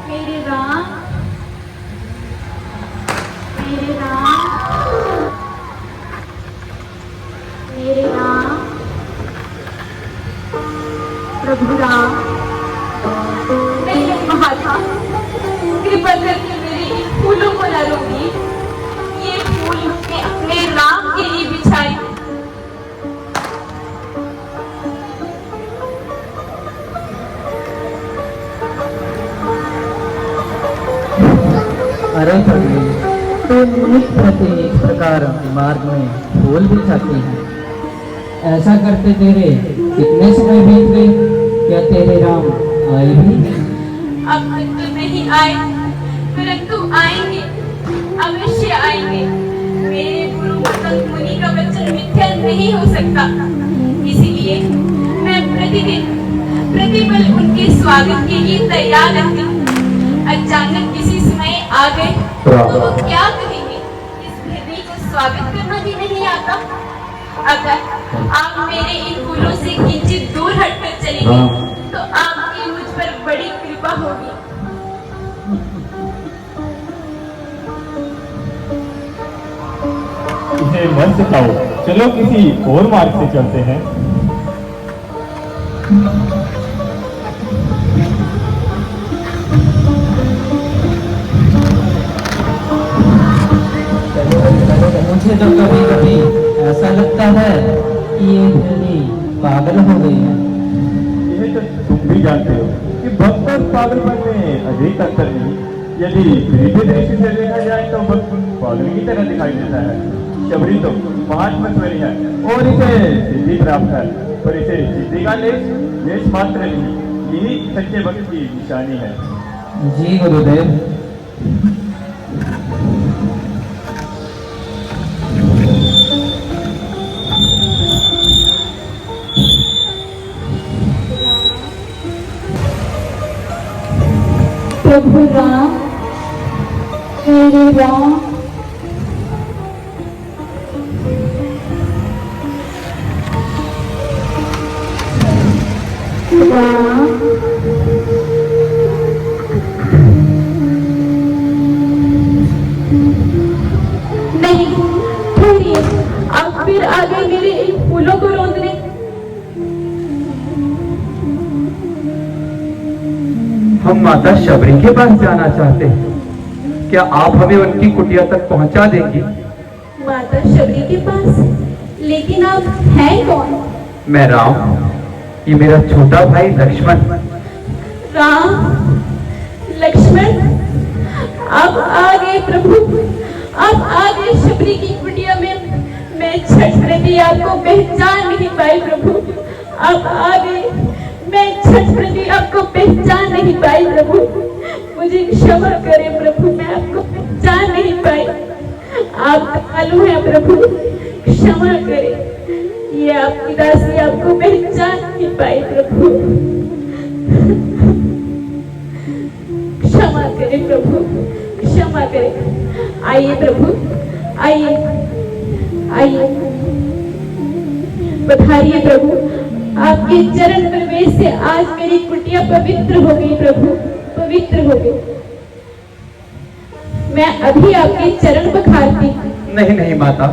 मेरे राम, मेरे राम, मेरे राम, प्रभु राम, मैंने कहा था कृपा करके मेरे इन फूलों को न रोकिए। ये फूल मैं अपने राम के लिए बिछाई। अरे प्रभु, तो नित प्रति इस प्रकार मार्ग में फूल बिछाती हैं। ऐसा करते तेरे कितने समय बीत गए? क्या तेरे राम आए भी नहीं? अब तक तो नहीं आए, परंतु आएंगे, अवश्य आएंगे। मेरे गुरु भगत मुनि का वचन मिथ्या नहीं हो सकता, इसलिए मैं प्रतिपल उनके स्वागत के लिए तैयार रहती हूँ। अचानक किसी समय आ गए तो वो क्या कहेंगे? इस हृदय को स्वागत करना भी नहीं आता। अगर आप मेरे इन फूलों से किंचित दूर हटकर चलेंगे तो आपकी मुझ पर बड़ी कृपा होगी। इसे मन से खाओ, चलो किसी और मार्ग से चलते हैं। मुझे तो कभी कभी ऐसा लगता है कि ये बिल्ली पागल हो गई है। यह तो तुम भी जानते हो कि भक्त और पागलपन में अधिक अंतर नहीं। यदि सीधे दृष्टि से देखा जाए तो भक्त पागल की तरह दिखाई देता है। शबरी तो महात्मस्वरी है और इसे सिद्धि प्राप्त है, पर इसे सिद्धि का लेश मात्र नहीं। यही सच्चे भक्त की निशानी है। जी गुरुदेव। प्रभु राम, मेरे राम, राम, नहीं छोड़िए, आप फिर आ गए मेरे इन फूलों को रोंदने। हम माता शबरी के पास जाना चाहते हैं, क्या आप हमें उनकी कुटिया तक पहुंचा देंगी? माता शबरी के पास? लेकिन आप हैं कौन? मैं राम, ये मेरा छोटा भाई लक्ष्मण। राम, लक्ष्मण, आप आ गए प्रभु, आप आ गए शबरी की कुटिया में। मैं छठ प्रति आपको पहचान नहीं पाई प्रभु, आप आ गए। मैं छठ प्रति आपको पहचान नहीं पाई प्रभु, मुझे क्षमा करें प्रभु, मैं आपको पहचान नहीं पाई। आप दयालु हैं प्रभु, क्षमा करें। ये आपकी दासी आपको पहचान नहीं पाई प्रभु, क्षमा करें प्रभु, क्षमा करें। आइए प्रभु, आइए आइए, पधारिए प्रभु। आपके चरण प्रवेश से आज मेरी कुटिया पवित्र हो गई प्रभु, पवित्र हो गई। मैं अभी आपके चरण पखारती। नहीं नहीं माता,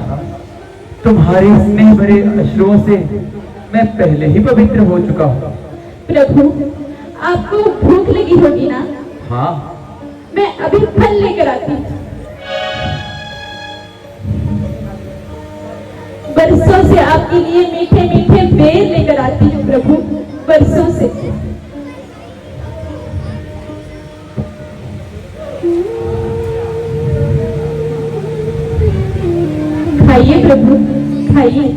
तुम्हारे स्नेह भरे अश्रुओं से मैं पहले ही पवित्र हो चुका हूँ। प्रभु, आपको भूख लगी होगी ना? हाँ। मैं अभी फल लेकर आती हूँ। बरसों से आपके लिए मीठे मीठे बेर लेकर आती हूँ प्रभु, बरसों से। खाइए प्रभु, खाइए।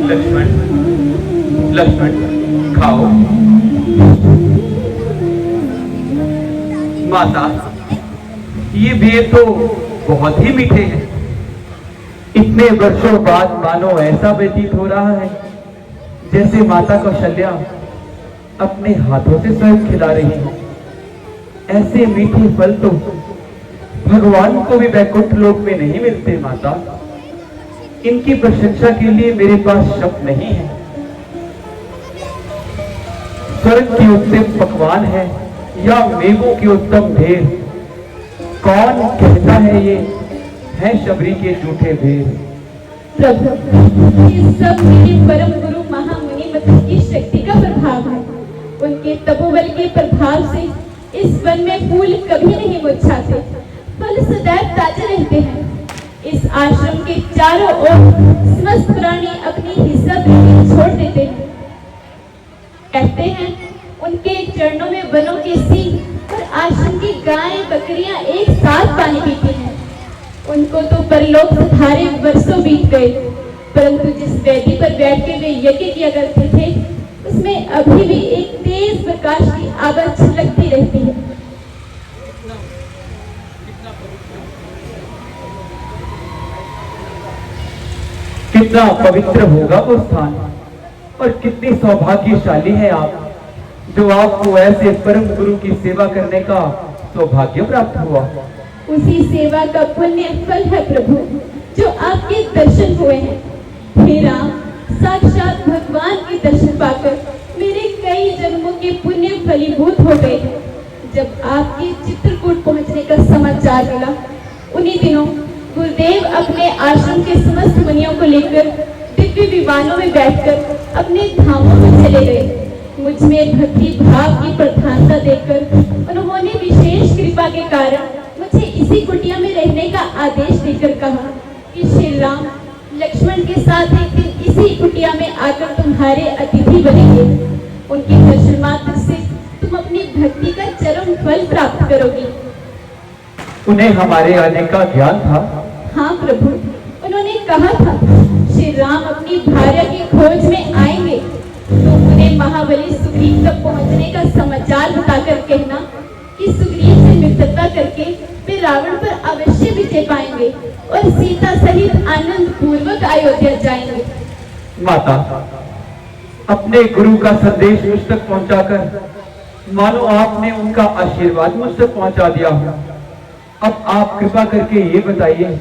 लक्ष्मण, लक्ष्मण, खाओ। माता, ये बेर तो बहुत ही मीठे हैं। इतने वर्षों बाद मानो ऐसा व्यतीत हो रहा है जैसे माता कौशल्या अपने हाथों से स्वयं खिला रही है। ऐसे मीठे फल तो भगवान को भी वैकुंठ लोक में नहीं मिलते माता। इनकी प्रशंसा के लिए मेरे पास शब्द नहीं है। स्वर्ग की उत्तम पकवान है या मेवों की उत्तम ढेर, कौन कहता है ये है शबरी के झूठे भेद। प्रभु, ये सब मेरे परम गुरु महामुनि मत की शक्ति का प्रभाव है। उनके तपोबल के प्रभाव से इस वन में फूल कभी नहीं मुरझाते, फल सदैव ताजे रहते हैं। इस आश्रम के चारों ओर समस्त प्राणी अपनी हिस्सा छोड़ देते हैं। कहते हैं उनके चरणों में वनों के सिंह और आश्रम की गायें बकरियां एक साथ पानी पीती हैं। उनको तो परलोक सुधारे वर्षों बीत गए, परंतु जिस वेदी पर बैठ के वे यज्ञ किया करते थे उसमें अभी भी एक तेज प्रकाश की आभा छलकती रहती है। कितना पवित्र होगा वो स्थान और कितनी सौभाग्यशाली है आप, जो आपको ऐसे परम गुरु की सेवा करने का सौभाग्य प्राप्त हुआ। उसी सेवा का पुण्य फल है प्रभु, जो आपके दर्शन हुए हैं। हे राम, साक्षात भगवान के दर्शन पाकर मेरे कई जन्मों के पुण्य फलीभूत हो गए। जब आपके चित्रकूट पहुंचने का समाचार मिला, उन्हीं दिनों गुरुदेव अपने आश्रम के समस्त मुनियों को लेकर दिव्य विमानों में बैठकर अपने धामों में चले गए। मुझ में भक्ति भाव की प्रधानता देखकर उन्होंने विशेष कृपा के कारण मुझे इसी कुटिया में रहने का आदेश देकर कहा कि श्री राम लक्ष्मण के साथ एक दिन इसी कुटिया में आकर तुम्हारे अतिथि बनेंगे। उनके दर्शन मात्र से तुम अपनी भक्ति का चरम फल प्राप्त करोगी। उन्हें हमारे आने का ज्ञान था? हाँ प्रभु, उन्होंने कहा था श्री राम अपनी भार्या की खोज में आएंगे, तो उन्हें महाबली सुग्रीव तक पहुंचने का समाचार बताकर कहना कि सुग्रीव से मित्रता करके वे रावण पर अवश्य विजय पाएंगे और सीता सहित आनंद पूर्वक अयोध्या जाएंगे। माता, अपने गुरु का संदेश मुझ तक पहुंचाकर मानो आपने उनका आशीर्वाद मुझ तक पहुंचा दिया हो। अब आप कृपा करके ये बताइए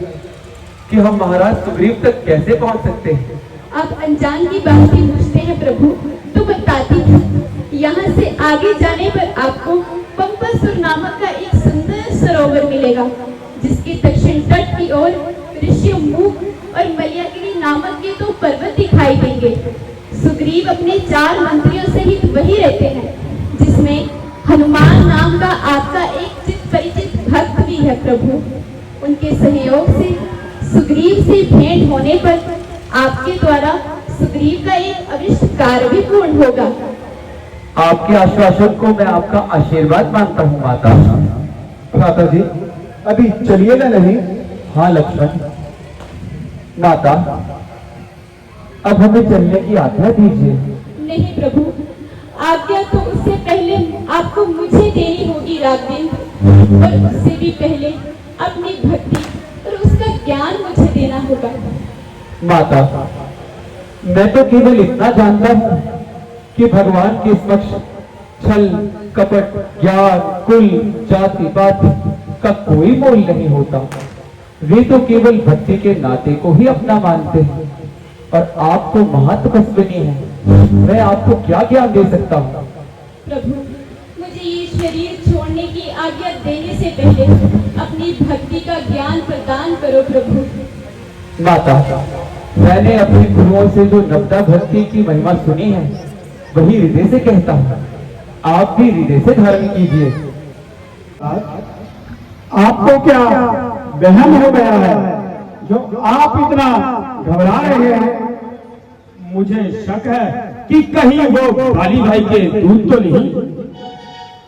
कि हम महाराज सुग्रीव तक कैसे पहुंच सकते हैं? आप अनजान की बात भी पूछते हैं प्रभु, तो बताती हूँ। यहाँ से आगे जाने पर आपको पंपासुर नामक का एक सुंदर सरोवर मिलेगा, जिसके दक्षिण तट की ओर ऋष्यमुख और मलयागिरी नामक के दो पर्वत दिखाई देंगे। सुग्रीव अपने 4 मंत्रियों सहित वही रहते हैं, जिसमें हनुमान नाम का आपका एक चित परिचित भक्त भी है प्रभु। उनके सहयोग से सुग्रीव से भेंट होने पर आपके द्वारा सुग्रीव का एक अभिष्ट कार्य भी पूर्ण होगा। आपके आश्वासन को मैं आपका आशीर्वाद मानता हूँ माता। माता जी, अभी चलिएगा नहीं? हाँ लक्ष्मण। माता, अब हमें चलने की आज्ञा दीजिए। नहीं प्रभु, आज्ञा तो उससे पहले आपको मुझे देनी होगी राघवेंद्र, और उससे भी पहले अपनी भक्ति और उसका ज्ञान मुझे देना होगा। माता, मैं तो केवल इतना जानता हूँ कि भगवान के समक्ष छल कपट ज्ञान कुल जाति पाति का कोई मोल नहीं होता। वे तो केवल भक्ति के नाते को ही अपना मानते हैं, और आप तो महातपस्विनी हैं। मैं आपको क्या ज्ञान दे सकता हूँ? प्रभु, मुझे ये शरीर छोड़ने की आज्ञा देने से पहले अपनी भक्ति का ज्ञान प्रदान करो प्रभु। माता, मैंने अपने गुरुओं से जो नवदा भक्ति की महिमा सुनी है, वही हृदय से कहता हूँ। आप भी हृदय से धारण कीजिए। आपको क्या वहम हो गया है जो आप इतना घबरा रहे हैं? मुझे शक है कि कहीं वो बाली भाई के दूध तो नहीं।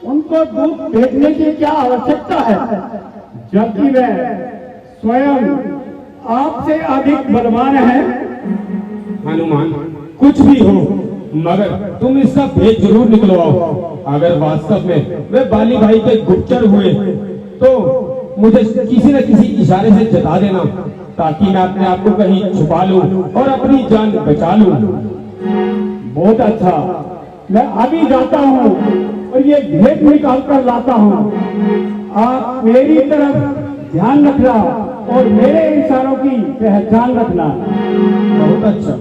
उनको दूध भेजने की क्या आवश्यकता है, जबकि वे स्वयं आपसे अधिक बलवान है। हनुमान, कुछ भी हो मगर तुम इसका भेद जरूर निकलवाओ। अगर वास्तव में वे बाली भाई के गुप्तचर हुए तो मुझे किसी न किसी इशारे से जता देना, ताकि मैं अपने आप को कहीं छुपा लूं और अपनी जान बचा लूं। बहुत अच्छा, मैं अभी जाता हूँ और ये भेद निकाल कर लाता हूँ। आप मेरी तरफ ध्यान रखना और मेरे इशारों की पहचान रखना। बहुत अच्छा।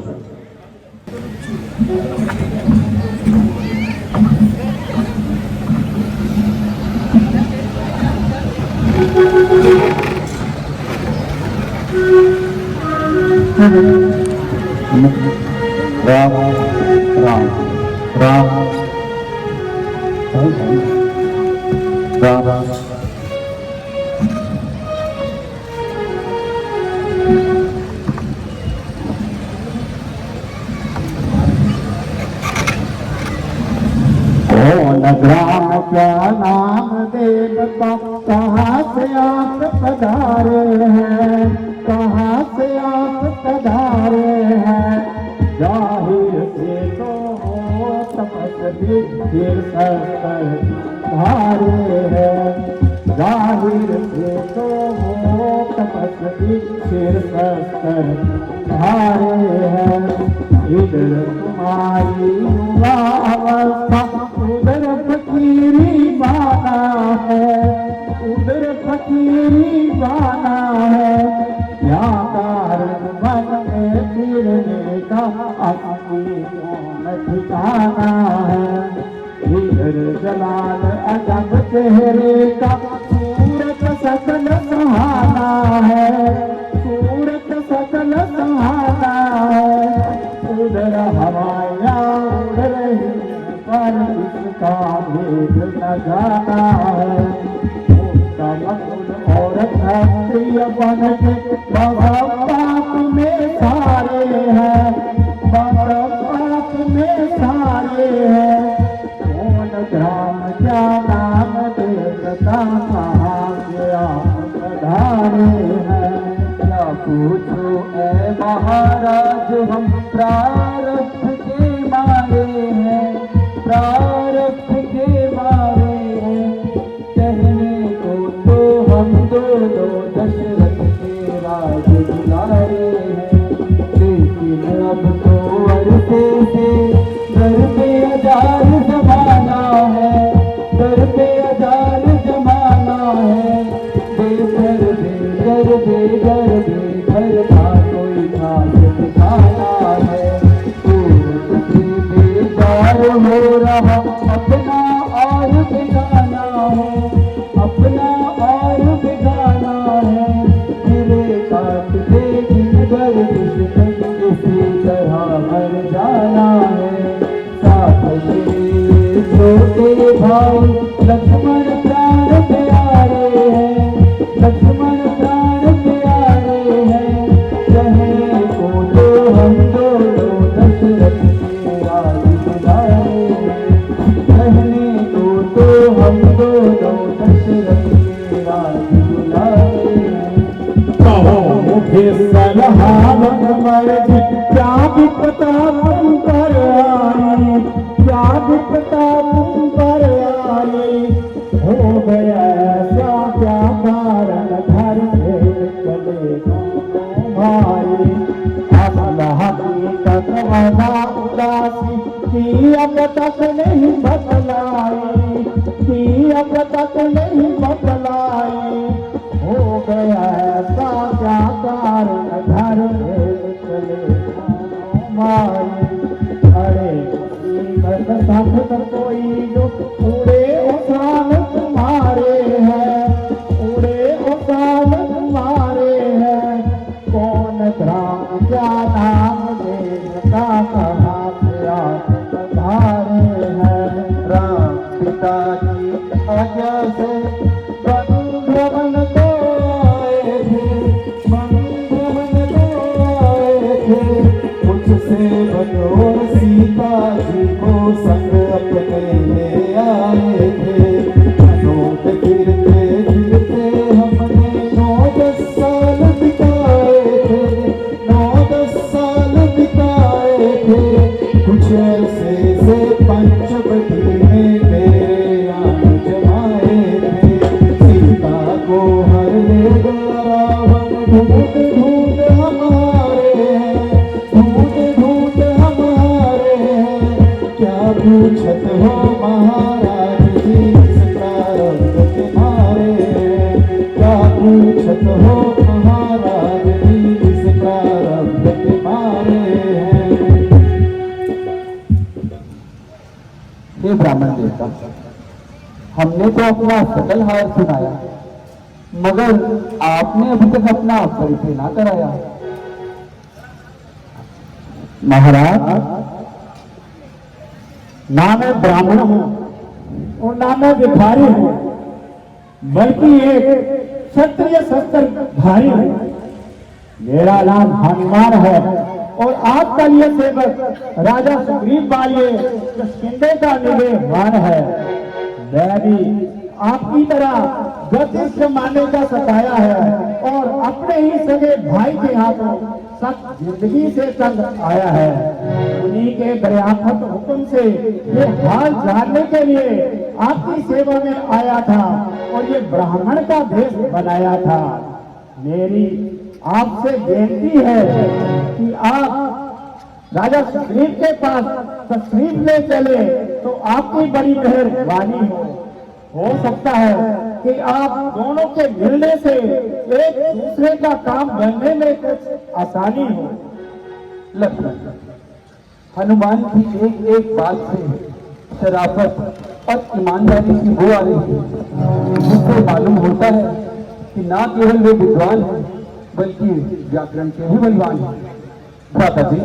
राम राम राम राम राम। कौन ग्राम क्या नाम देवता, कहाँ से आप पधारे हैं, कहाँ से आप पधारे हैं। जाहिर से तो हो तपस्वी फिर सर धारे हैं, जाहिर से तो हो तपस्वी फिर सर धारे हैं। इधर तुम्हारी युवा अवस्था, उधर फकीरी बाना है, उधर फकीरी बाना है। क्या कारण मन में फिरने का अपनी कौन ठिकाना है। इधर जलाल अजब चेहरे का, सूरत सकल सुहाना है, सूरत सकल सुहाना है। उधर हवाया उड़ रही पर इसका भेद न जाना है। उसका मकुल औरत है प्रिय बन के, बाप में सारे हैं, बाप में सारे हैं। कौन ग्राम क्या नाम देवता, कहाँ से आप पधारे हैं। क्या पूछो ए महाराज, हम प्रारब्ध के मारे हैं, प्रारब्ध के मारे हैं। कहने को तो हम दोनों दशरथ के राज दुलारे हैं, लेकिन अब तो अरसे से दर पे हजार जमाना है, दर पे हजार जमाना है। बेघर बेघर बेघर बेघर का कोई खास ठिकाना है। सूरत से बेजार हो रहा अपना और बेगाना है, अपना और बेगाना है। मेरे काट दे गर्दिश में इसी तरह मर जाना है। साथ मेरे छोटे भाई लक्ष्मण प्राण प्यारे हैं, लक्ष्मण प्राण प्यारे हैं। कहने को तो हम दोनों दशरथ के राज दुलारे हैं, कहने को तो हम दोनों दशरथ के राज दुलारे हैं। कहो फिर सलहावत मर्जी, क्या विपता तुम पर आई, क्या विपता तुम पर आई। हो गया ऐसा क्या कारण, घर से चले दोनों भाई। असल हकीकत वना उदासी की अब तक नहीं बतलाई, की अब तक नहीं बतलाई। हो गया ऐसा क्या कारण, घर से चले दोनों भाई। अरे मुसीबत सब कोई जो उड़े उसान तुम्हारे हैं, उड़े उसान तुम्हारे हैं। कौन ग्राम क्या नाम देवता, कहाँ से आप पधारे हैं। राम पिता की आज्ञा से बंधुवन को आए थे, बंधुवन को आए थे। मुझसे बटोर सीता जी को संग अपने ले आए थे। अनोट फिरते फिरते हमने 9-10 साल बिताए थे, 9-10 साल बिताए थे। कुछ ऐसे से पंचवटी में मेरे आन जमाए थे। सीता को हर ले गया रावण, ढूंढ ढूंढ हमारे हैं, ढूंढ ढूंढ हमारे हैं। क्या पूछत हो महाराज जी, इस प्रारब्ध के मारे हैं। क्या पूछ हे ब्राह्मण देवता, हमने तो अपना सकल हाल सुनाया, मगर आपने अभी तक अपना परिचय ना कराया। महाराज, ना मैं ब्राह्मण हूँ और ना मैं भिखारी हूँ, बल्कि एक क्षत्रिय शस्त्रधारी हूँ। मेरा नाम हनुमान है और आपका ये सेवक राजा सुग्रीव वाले किष्किंधे का निवेदन है। मैं भी आपकी तरह गतिश जमाने का सताया है और अपने ही सगे भाई के हाथों सख्त जिंदगी से तंग आया है। उन्हीं के दरियाफत हुक्म से ये हाल जानने के लिए आपकी सेवा में आया था और ये ब्राह्मण का भेष बनाया था। मेरी आपसे बेनती है कि आप राजा सुग्रीव के पास तशरीफ ले चले तो आपकी बड़ी मेहरबानी हो सकता है कि आप दोनों के मिलने से एक दूसरे का काम बनने में कुछ आसानी हो। लक्ष्मण, हनुमान की एक एक बात से शराफत और ईमानदारी की बू आ रही है, जिससे मालूम होता है कि ना केवल वे विद्वान हैं बल्कि व्याकरण के भी बलवान हैं। भ्राता जी,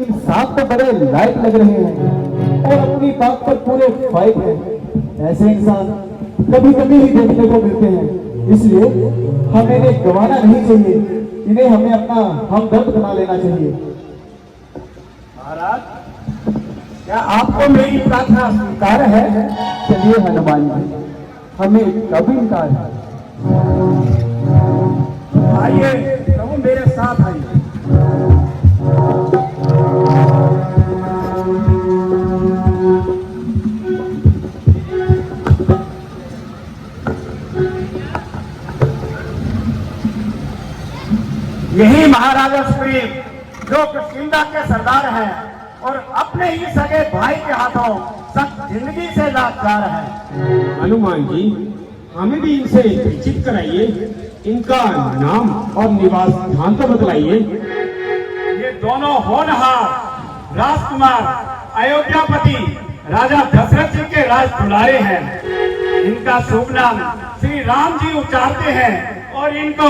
इन साथ तो बड़े लायक लग रहे हैं और अपनी बात पर पूरे फाइट हैं। ऐसे इंसान कभी कभी ही देखने को मिलते हैं, इसलिए हमें इन्हें गंवाना नहीं चाहिए, इन्हें हमें अपना हमदर्द बना लेना चाहिए। महाराज, क्या आपको मेरी प्रार्थना स्वीकार है? चलिए हनुमान जी, हमें कभी इनकार है। आइए प्रभु, मेरे साथ आइए। यही महाराजा सुग्रीव जो किष्किंधा के सरदार हैं और अपने ही सगे भाई के हाथों सख्त जिंदगी से लाचार हैं। हनुमान जी, हमें भी इनसे परिचित कराइए, इनका नाम और निवास स्थान तो बतलाइए। ये दोनों होनहार राजकुमार अयोध्यापति राजा दशरथ जी के राज दुलारे हैं। इनका शुभ नाम श्री राम जी उच्चारते हैं और इनको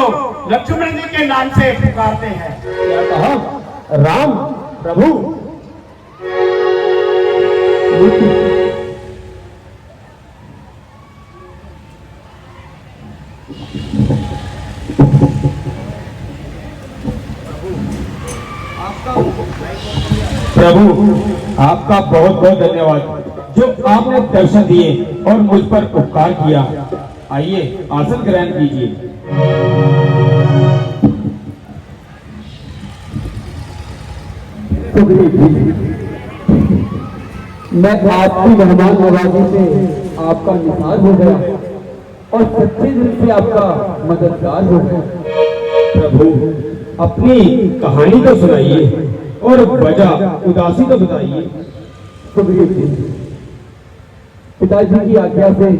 लक्ष्मण जी के नाम से पुकारते हैं। क्या कहा? राम प्रभु? प्रभु, आपका बहुत बहुत धन्यवाद जो आपने दर्शन दिए और मुझ पर उपकार किया। आइए आसन ग्रहण कीजिए। मैं आपकी मेहमान नवाजी से आपका निसार हो गया और सच्चे दिल से आपका मददगार हो गया। प्रभु, अपनी कहानी तो सुनाइए और वजह उदासी तो बताइए। सुग्रीव जी, पिताजी की आज्ञा से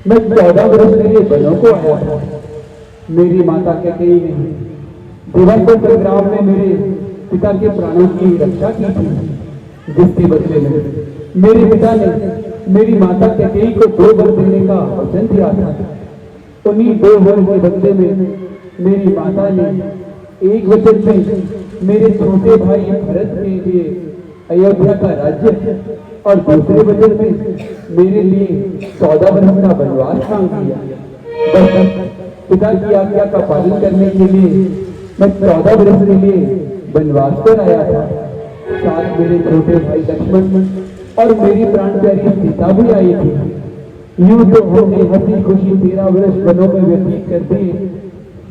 मैं 14 वर्ष के लिए बनों को आया था। मेरी माता कैकेयी ने दिवाकर संग्राम में मेरे पिता के प्राणों की रक्षा की थी, जिसके बदले में मेरे पिता ने मेरी माता कैकेयी को 2 वर देने का वचन दिया था। उन्हीं 2 वर के बदले में मेरी माता ने एक वचन में मेरे छोटे भाई भरत के लिए अयोध्या का राज्य और दूसरे वचन में मेरे लिए 14 वर्ष का वनवास मांग दिया। बस पिता की आज्ञा का पालन करने के लिए मैं 14 वर्ष के लिए वनवास पर आया था। साथ मेरे छोटे भाई लक्ष्मण और मेरी प्राण प्यारी सीता भी आई थी। यूं तो हमने हंसी खुशी 13 वर्ष वनों में व्यतीत कर दिए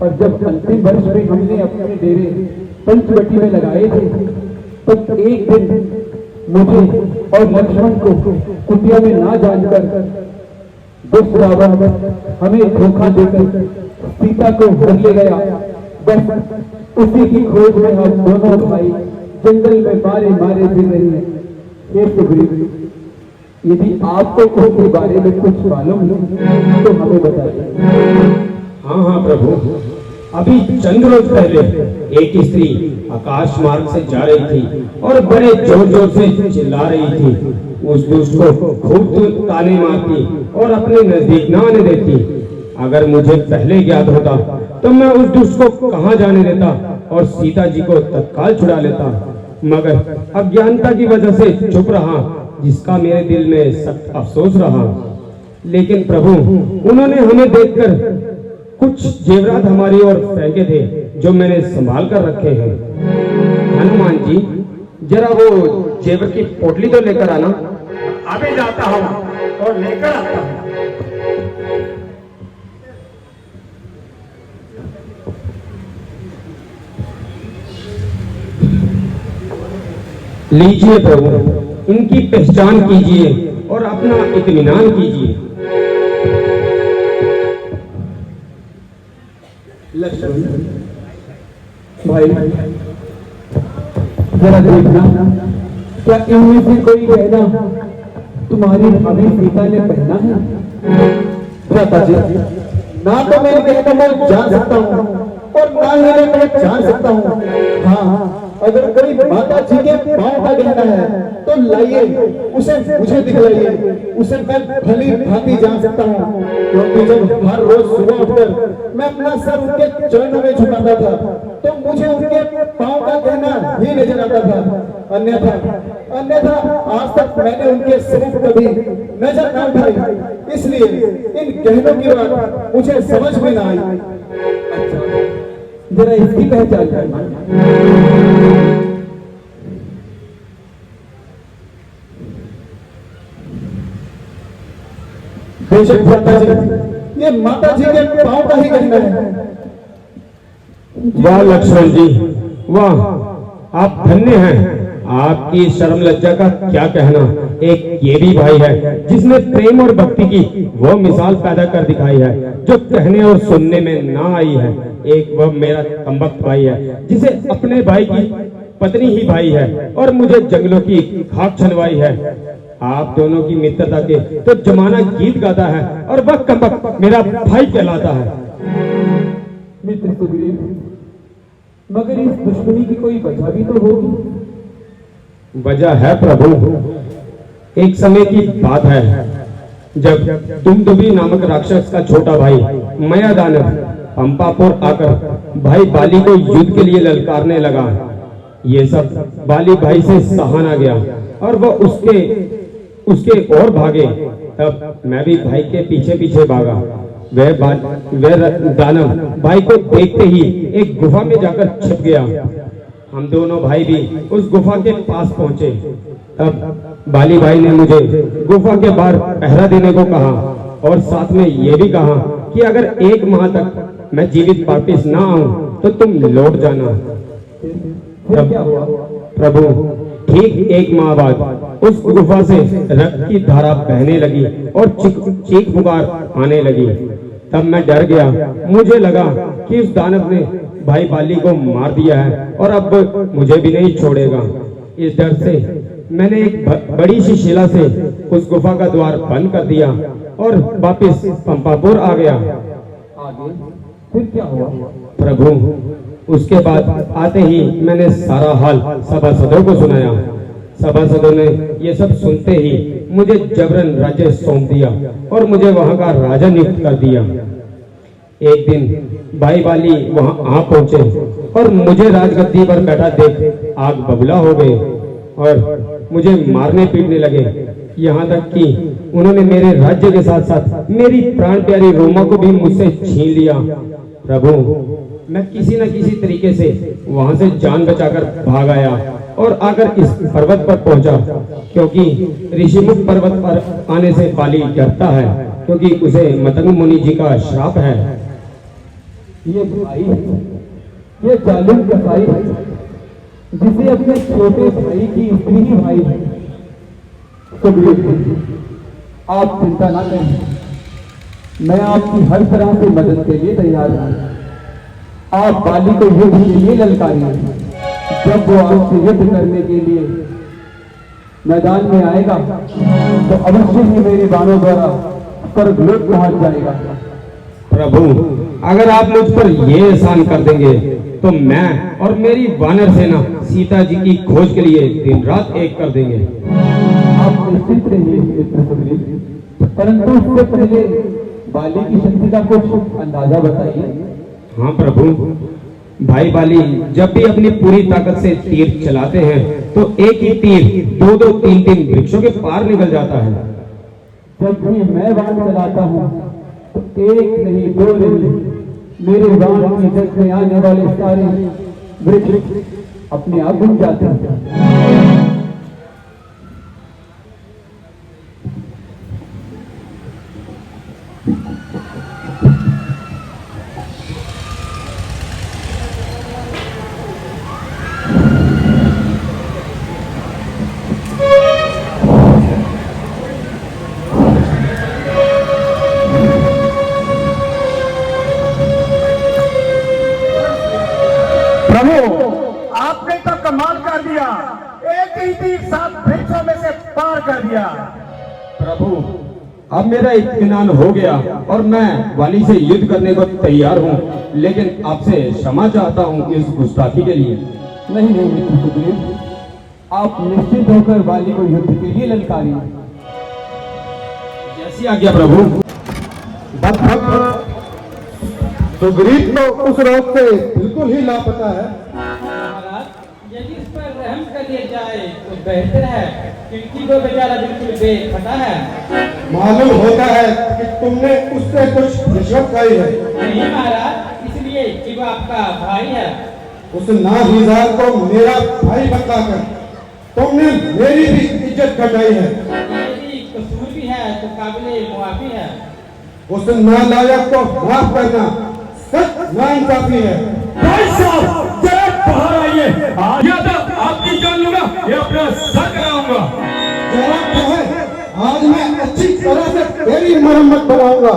और जब अंतिम वर्ष में हमने अपने डेरे पंचवटी में लगाए थे, तब एक दिन मुझे और लक्ष्मण को कुटिया में ना जानकर दुष्ट रावण हमें धोखा देकर सीता को हर ले गया। बस उसी की खोज में हम दोनों भाई जंगल में मारे मारे फिर रहे हैं। हे सुग्रीव, यदि आपको उसके बारे में कुछ मालूम है तो हमें बताइए। हाँ हाँ प्रभु, अभी चंद रोज पहले एक स्त्री आकाश मार्ग से जा रही थी और बड़े जोर जोर से चिल्ला रही थी। उस दुष्ट को खूब ताने मारती और अपने नजदीक न आने देती। अगर मुझे पहले ज्ञात होता तो मैं उस दुष्ट को कहां जाने देता और सीता जी को तत्काल छुड़ा लेता, मगर अज्ञानता की वजह से चुप रहा, जिसका मेरे दिल में सख्त अफसोस रहा। लेकिन प्रभु, उन्होंने हमें देखकर कुछ जेवरात हमारी ओर फेंके थे जो मैंने संभाल कर रखे हैं। हनुमान जी, जरा वो जेवर की पोटली तो लेकर आना। अभी जाता हूँ और लेकर आता हूँ। लीजिए प्रभु, इनकी पहचान कीजिए और अपना इत्मीनान कीजिए। लक्ष्मण भाई, जरा देखना, क्या इनमें से कोई गहना तुम्हारी भाभी सीता ने पहना है? भ्राता जी, ना तो मैं गहना जान सकता हूँ और ना ही मैं पहचान सकता हूँ। हाँ, अगर कोई माता जी के पांव का गहना है तो लाइए, उसे मुझे दिखलाइए, उसे मैं भली भांति जान सकता हूँ। क्योंकि जब हर रोज सुबह उठकर मैं अपना सर उनके चरणों में झुकाता था तो मुझे उनके पांव का गहना ही नजर आता था। अन्यथा आज तक मैंने उनके सिर कभी नजर न उठाई, इसलिए इन गहनों की बात मुझे समझ में न आई। अच्छा, जरा इसकी पहचान करना। बेशक माता जी, ये माता जी के पांव का ही गहना है। वाह लक्ष्मण जी, वाह, आप धन्य हैं। आपकी शर्म लज्जा का क्या कहना। एक ये भी भाई है जिसने प्रेम और भक्ति की वो मिसाल पैदा कर दिखाई है जो कहने और सुनने में ना आई है। एक वह मेरा कमबख्त भाई है जिसे अपने भाई की पत्नी ही भाई है और मुझे जंगलों की खाक छनवाई है। आप दोनों की मित्रता के तो जमाना गीत गाता है और वह कमबख्त मेरा भाई कहलाता है। मित्र सुग्रीव, मगर इस दुश्मनी की कोई वजह भी तो होगी। वजह है प्रभु। एक समय की बात है जब दुमदुभी नामक राक्षस का छोटा भाई मयादानव पंपापुर आकर भाई बाली को युद्ध के लिए ललकारने लगा। ये सब बाली भाई से सहा ना गया और वह उसके और भागे। तब मैं भी भाई के पीछे पीछे भागा। वह दानव भाई को देखते ही एक गुफा में जाकर छिप गया। हम दोनों भाई भी उस गुफा के पास पहुंचे। तब बाली भाई ने मुझे गुफा के बाहर पहरा देने को कहा और साथ में ये भी कहा कि अगर 1 माह तक मैं जीवित वापिस ना आऊं तो तुम लौट जाना। प्रभु, ठीक 1 माह बाद उस गुफा से रक्त की धारा बहने लगी और चीख पुकार आने लगी। तब मैं डर गया। मुझे लगा कि उस दानव ने भाई बाली को मार दिया है और अब मुझे भी नहीं छोड़ेगा। इस डर से मैंने एक बड़ी सी शिला से उस गुफा का द्वार बंद कर दिया और वापस पंपापुर आ गया। आगे फिर क्या हुआ? प्रभु, उसके बाद आते ही मैंने सारा हाल सभासदों को सुनाया। सभासदों ने ये सब सुनते ही मुझे जबरन राज्य सौंप दिया और मुझे वहां का राजा नियुक्त कर दिया। एक दिन भाई बाली वहां आ पहुंचे और मुझे राजगद्दी पर बैठा देख आग बबूला हो गए और मुझे मारने पीटने लगे। यहाँ तक कि उन्होंने मेरे राज्य के साथ साथ मेरी प्राण प्यारी रोमा को भी मुझसे छीन लिया। प्रभु, मैं किसी न किसी तरीके से वहां से जान बचाकर भाग आया और आकर इस पर्वत पर पहुंचा, क्योंकि ऋषिमुख पर्वत पर आने से बाली डरता है, क्योंकि उसे मतंग मुनि जी का श्राप है। ये भाई, ये जालिम कसाई है जिसे अपने छोटे भाई की स्त्री ही भाई है। सुग्रीव, आप चिंता ना करें, मैं आपकी हर तरह से मदद के लिए तैयार हूँ। आप बाली को युद्ध के लिए ललकारिए। जब वो आपसे युद्ध करने के लिए मैदान में आएगा तो अवश्य ही मेरे बाणों द्वारा स्वर्गलोक पहुंच जाएगा। प्रभु, अगर आप मुझ पर ये एहसान कर देंगे तो मैं और मेरी वानर सेना सीता जी की खोज के लिए दिन रात एक कर देंगे। आप निश्चिंत रहिए मित्र सुग्रीव, परंतु उससे पहले बाली की शक्ति का कुछ अंदाजा बताइए। हाँ प्रभु, भाई बाली जब भी अपनी पूरी ताकत से तीर चलाते हैं तो एक ही तीर 2-2, 3-3 वृक्षों के पार निकल जाता है। जब भी मैं बाण चलाता हूँ तो एक नहीं, 2 नहीं, मेरे बाण की जट में आने वाले सारे वृक्ष अपने आप बुझ जाते हैं। आपने तो कमाल कर दिया, एक ही तीर 7 वृक्षों में से पार कर दिया। प्रभु, अब मेरा इत्मीनान हो गया और मैं वाली से युद्ध करने को तैयार हूँ, लेकिन आपसे क्षमा चाहता हूँ इस गुस्ताखी के लिए। नहीं नहीं मित्र सुग्रीव, आप निश्चित होकर वाली को युद्ध के लिए ललकारिए। जैसी आज्ञा प्रभु। सुग्रीव तो उस रोग से बिल्कुल ही लापता है। महाराज, यदि इस पर रहम कर लिया जाए तो बेहतर है, क्योंकि वो बेचारा बिल्कुल बेखता है। मालूम होता है कि तुमने उससे कुछ रिश्वत खाई है। नहीं महाराज, इसलिए कि वो आपका भाई है। उस नाहीजार को मेरा भाई बताकर तुमने मेरी भी इज्जत घटाई है। यदि कसूर भी है तो काबिले मुआफी है। उस नालायक को माफ करना सच नाइंसाफी है। भाई साहब, जरा बाहर आइए, या तो आपकी जान लूंगा या अपना सर कराऊंगा। जरा कहे, आज मैं अच्छी तरह से तेरी मरम्मत कराऊंगा।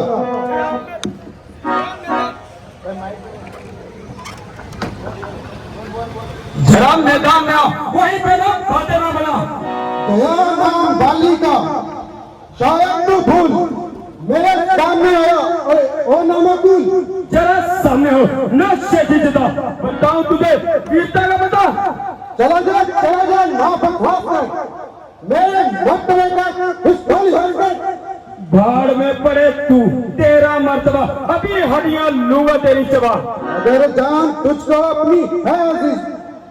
जरा मैदान में आओ, वहीं पे ना बातें ना बना। गया नाम बाली का, शायद तू भूल मेरे सामने आया। अरे ओ नामकुल, जरा सामने हो, ना शेखी जता बताऊं तुझे वीरता का बता। चला जा ना बकवास कर। मेरे मर्तबे का पिस्तौल होकर भाड़ में पड़े तू, तेरा मर्तबा अभी हड्डियां लूंगा तेरी चबा। अगर जान तुझको अपनी है अजीज,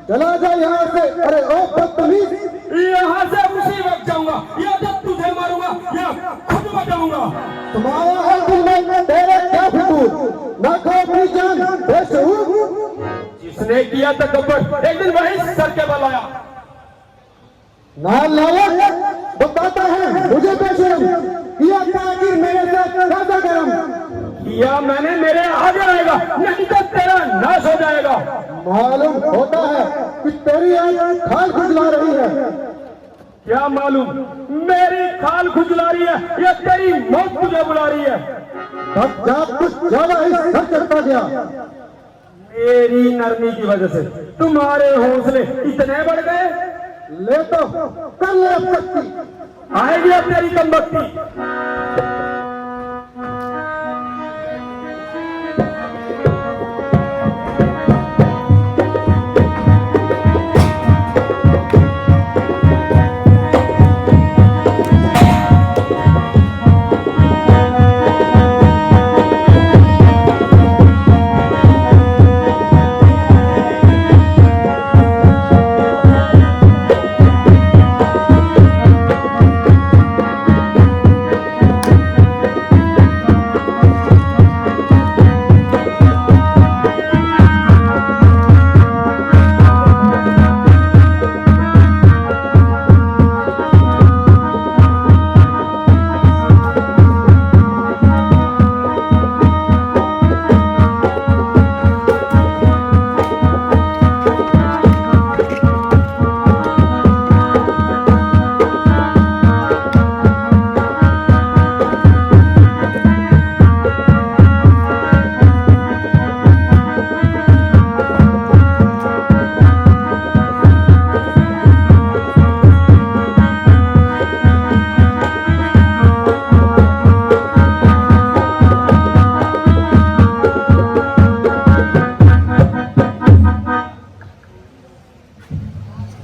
चला जा यहाँ से। अरे ओ बदतमीज, यहाँ से उसी वक्त जाऊंगा, या तो तुझे मारूंगा या खुद बचाऊंगा। तुम्हारा है दिल में तेरे क्या फितूर, ना खो अपनी जान बेशऊर। जिसने किया तकब्बुर एक दिन वही सर के बल आया। नालायक, बताता है मुझे बेशरम, किया ताकीर मेरे साथ ज्यादा गरम। किया मैंने, मेरे आगे आएगा, नहीं तो तेरा नाश हो जाएगा। मालूम होता है कि तेरी आज खाल खुजला रही है। क्या मालूम मेरी खाल खुजला रही है या तेरी मौत तुझे बुला रही है। तब जा कुछ ज्यादा ही सर चढ़ता गया। मेरी नरमी की वजह से तुम्हारे हौसले इतने बढ़ गए। ले तो कर ले सकती, आएगी अब तेरी कमबख्ती।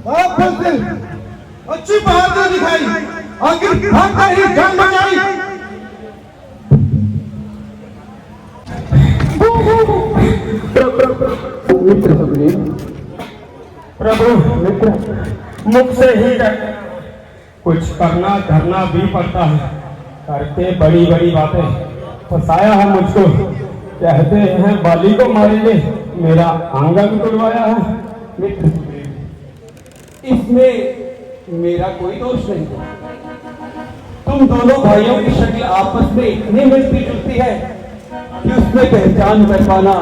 आप बुज़दिल, अच्छी बहादुरी दिखाई, आखिर भागकर ही जान बचाई। मित्र सुग्रीव, प्रभु मित्र, मुख से ही कुछ करना धरना भी पड़ता है, करके बड़ी बड़ी बातें फंसाया है मुझको। कहते हैं बाली को मारेंगे, मेरा आंगन तुड़वाया है। मित्र सुग्रीव, इसमें मेरा कोई दोष नहीं। तुम दोनों भाइयों की शक्ल आपस में इतनी मिलती जुलती है कि उसमें पहचान कर पाना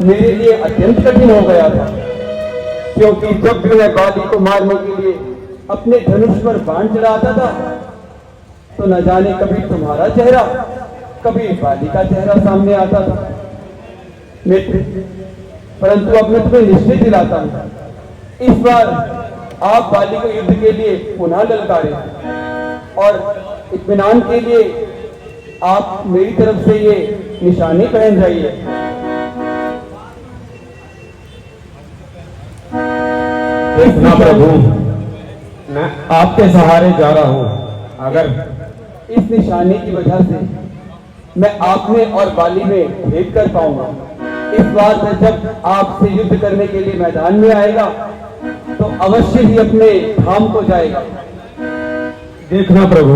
मेरे लिए अत्यंत कठिन हो गया था, क्योंकि जब भी मैं बाली को मारने के लिए अपने धनुष पर बाण चढ़ाता था तो न जाने कभी तुम्हारा चेहरा, कभी बाली का चेहरा सामने आता था। मित्र, परंतु अब मैं तुम्हें निश्चय दिलाता हूं, इस बार आप बाली को युद्ध के लिए पुनः ललकारें और इत्मीनान के लिए आप मेरी तरफ से ये निशानी पहन जाइए। देखना प्रभु, मैं आपके सहारे जा रहा हूँ। अगर इस निशानी की वजह से मैं आप में और बाली में भेद कर पाऊंगा। इस बार मैं जब आपसे युद्ध करने के लिए मैदान में आएगा तो अवश्य ही अपने धाम को जाएगा। देखना प्रभु,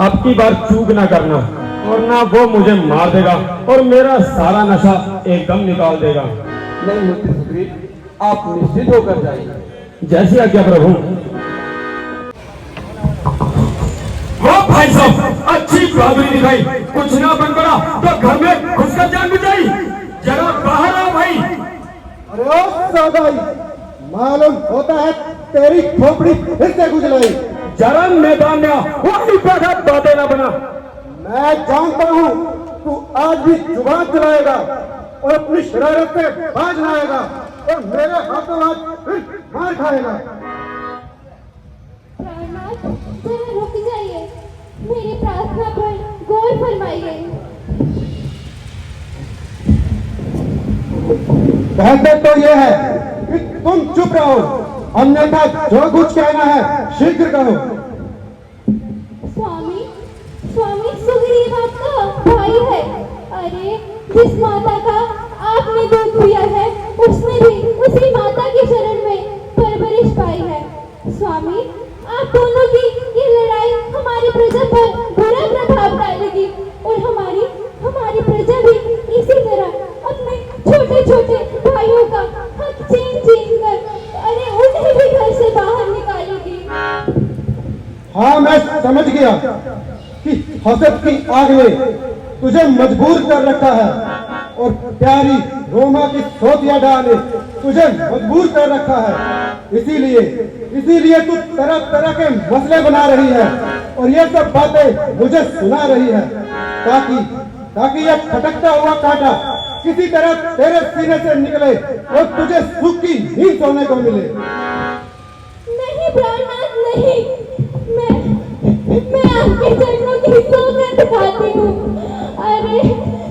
अब की बार चूक ना करना, और ना वो मुझे मार देगा और मेरा सारा नशा एकदम निकाल देगा। नहीं मित्र सुग्रीव, आप निश्चित होकर जाइए। जैसी आज्ञा प्रभु। वो भाई साहब, अच्छी बहादुरी दिखाई, कुछ ना बन पड़ा तो घर में घुसकर जान बचाई। जरा बाहर आओ भाई। अरे ओ सौदाई, मालूम होता है तेरी खोपड़ी फिर से गुजलाई। जरा मैदान में वही पैदा बातें ना बना। मैं जानता हूँ तू आज भी जुबान चलाएगा और अपनी शरारत से बाज लाएगा और मेरे हाथों हाथ फिर मार खाएगा। प्राणनाथ, जरा रुक जाइए, मेरी प्रार्थना पर गौर फरमाइए। कहते तो ये है कि तुम चुप रहो, अन्यथा जो कुछ कहना है शीघ्र कहो। स्वामी, स्वामी सुग्रीव आपका भाई है। अरे, जिस माता का आपने दूध पिया है उसने भी उसी माता की शरण में परवरिश पाई है। स्वामी, आप दोनों की ये लड़ाई हमारी प्रजा पर बुरा प्रभाव डालेगी और हमारी प्रजा भी इसी तरह अपने छोटे छोटे भाइयों का हक छीन कर अरे उन्हें भी घर से बाहर निकालेगी। हाँ, मैं समझ गया कि हसद की आग ने तुझे मजबूर कर रखा है और प्यारी रोमा की सोतिया डाल ने तुझे मजबूर कर रखा है। इसीलिए तू तरह तरह के मसले बना रही है और ये सब बातें मुझे सुना रही है ताकि यह खटकता हुआ कांटा किसी तरह तेरे सीने से निकले और तुझे सुख की नींद सोने को मिले। नहीं प्राणनाथ, नहीं, मैं आपके चरणों की सौगंध खाती हूँ। अरे,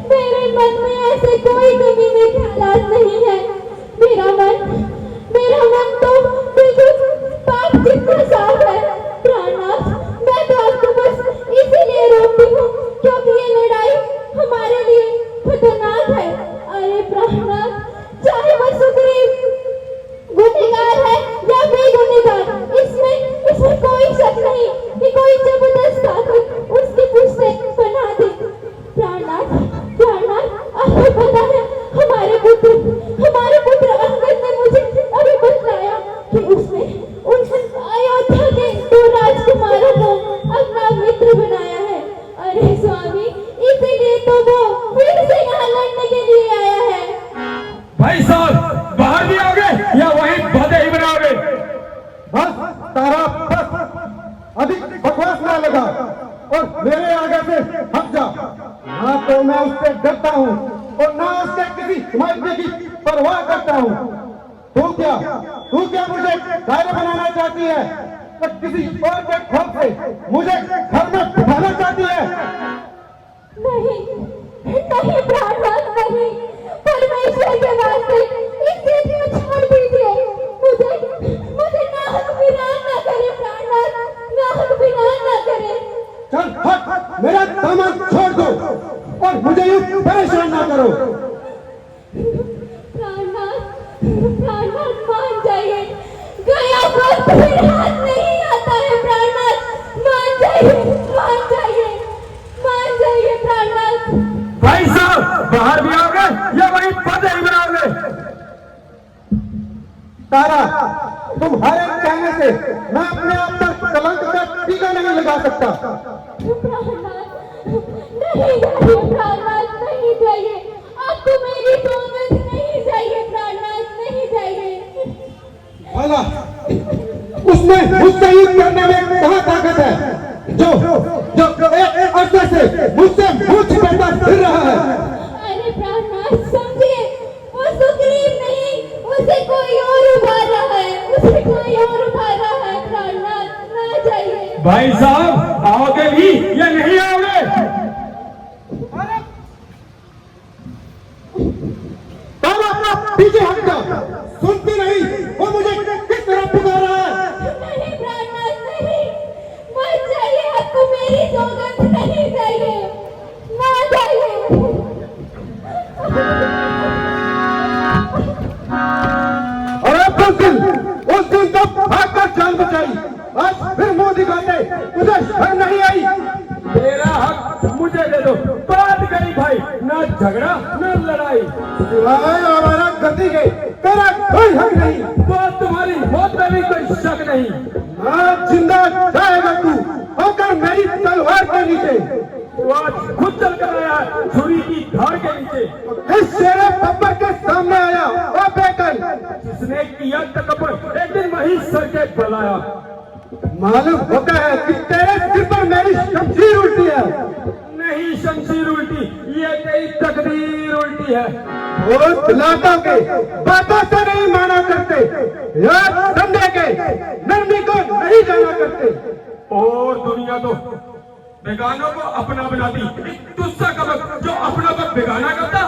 मेरे मन में ऐसे कोई कमी के ख्यालात नहीं है। मेरा मन तो बिल्कुल पाप जितना साफ है। प्राणनाथ, मैं तो आपको बस इसीलिए रोकती हूँ क्योंकि ये लड़ाई हमारे लिए खतरनाक है। अरे प्राणनाथ, चाहे वो सुग्रीव गुनहगार है या बेगुनहगार, इसमें कोई शक नहीं कि कोई जबरदस्त ताकत उसकी कुछ से बना दे। प्राणनाथ, आपको पता है हमारे पुत्र अंगद ने मुझे अभी बतलाया कि उसने अयोध्या के 2 राजकुमारों को अपना मित्र बनाया है। अरे स्वामी, इसीलिए तो वो फिर से यहाँ लड़ने के लिए आया है। भाई साहब, बाहर भी आओगे या वही बातें ही बनाओगे? बस तारा, बस अधिक बकवास ना लगा और मेरे आगे से हट जा। ना तो मैं उससे डरता हूँ और ना उसके किसी मायने की परवाह करता हूँ। तू क्या मुझे कायर बनाना चाहती है? तो किसी और के खौफ से मुझे घर में बिठाना चाहती है? नहीं प्राणनाथ, नहीं, परमेश्वर के वास्ते इस चीज को छोड़ दीजिए। मुझे ना मुझे यूं परेशान ना करो। प्राणनाथ मान जाइए, गया वक्त फिर हाथ नहीं आता है। प्राणनाथ मान जाइए, मान जाइए, मान जाइए प्राणनाथ। भाई साहब बाहर भी आओगे या वही पद ही बनाओगे? तारा, तुम्हारे कहने से मैं अपने आप पर कलंक का टीका नहीं लगा सकता। प्राणनाथ नहीं जाइए, प्राणनाथ नहीं जाइए, आपको मेरी सोगंद नहीं चाहिए। प्राणनाथ नहीं जाइए। भला उसमें मुझसे युद्ध करने में कहाँ ताकत है जो जो एक अरसे से मुझसे मुंह छिपाता फिर रहा है? अरे प्राणनाथ समझिए, वो सुग्रीव नहीं, उसे कोई और उभार रहा है, उसे कोई और उभार रहा है। प्राणनाथ ना जाइए। भाई साहब आओगे भी या नहीं आओगे? तारा अपना पीछे हट जा, सुनती नहीं वो मुझे किस तरह पुकार रहा है? नहीं प्राणनाथ नहीं, मत जाइए, आपको मेरी सौगंध नहीं चाहिए, ना जाइए। अरे उस दिन तो भागकर जान बचाई, आज फिर मुंह दिखाते तुझे शर्म नहीं आई? मेरा हक मुझे दे दो, बात करी भाई, ना झगड़ा ना लड़ाई। सिवाय हमारा गति के तेरा कोई हक नहीं। बात तुम्हारी मौत में भी कोई शक नहीं। ना जिंदा जाएगा तू होकर मेरी तलवार के नीचे। तो आज खुद चल कर आया छुरी की धार के नीचे। इस शेरे बब्बर के सामने आया वो बेकल, जिसने किया तकबर एक दिन वही सर के बलाया। मालूम होता है कि तेरे सिर पर मेरी शमशीर उल्टी है। नहीं शमशीर उल्टी, ये तेरी तकदीर उल्टी है। वो दिलातों के बातों से नहीं माना करते, यार धंधे के नरमी को नहीं जाना करते। और दुनिया तो बेगानों को अपना बनाती, तुझसा कबक जो अपना को बेगाना करता।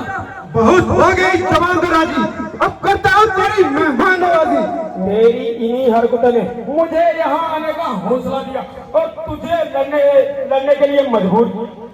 बहुत हो गई जवानदराजी, अब करता हूँ तेरी मेहमान नवाजी। मेरी इन्हीं हरकतों ने मुझे यहाँ आने का हौसला दिया और तुझे लड़ने के लिए मजबूर किया।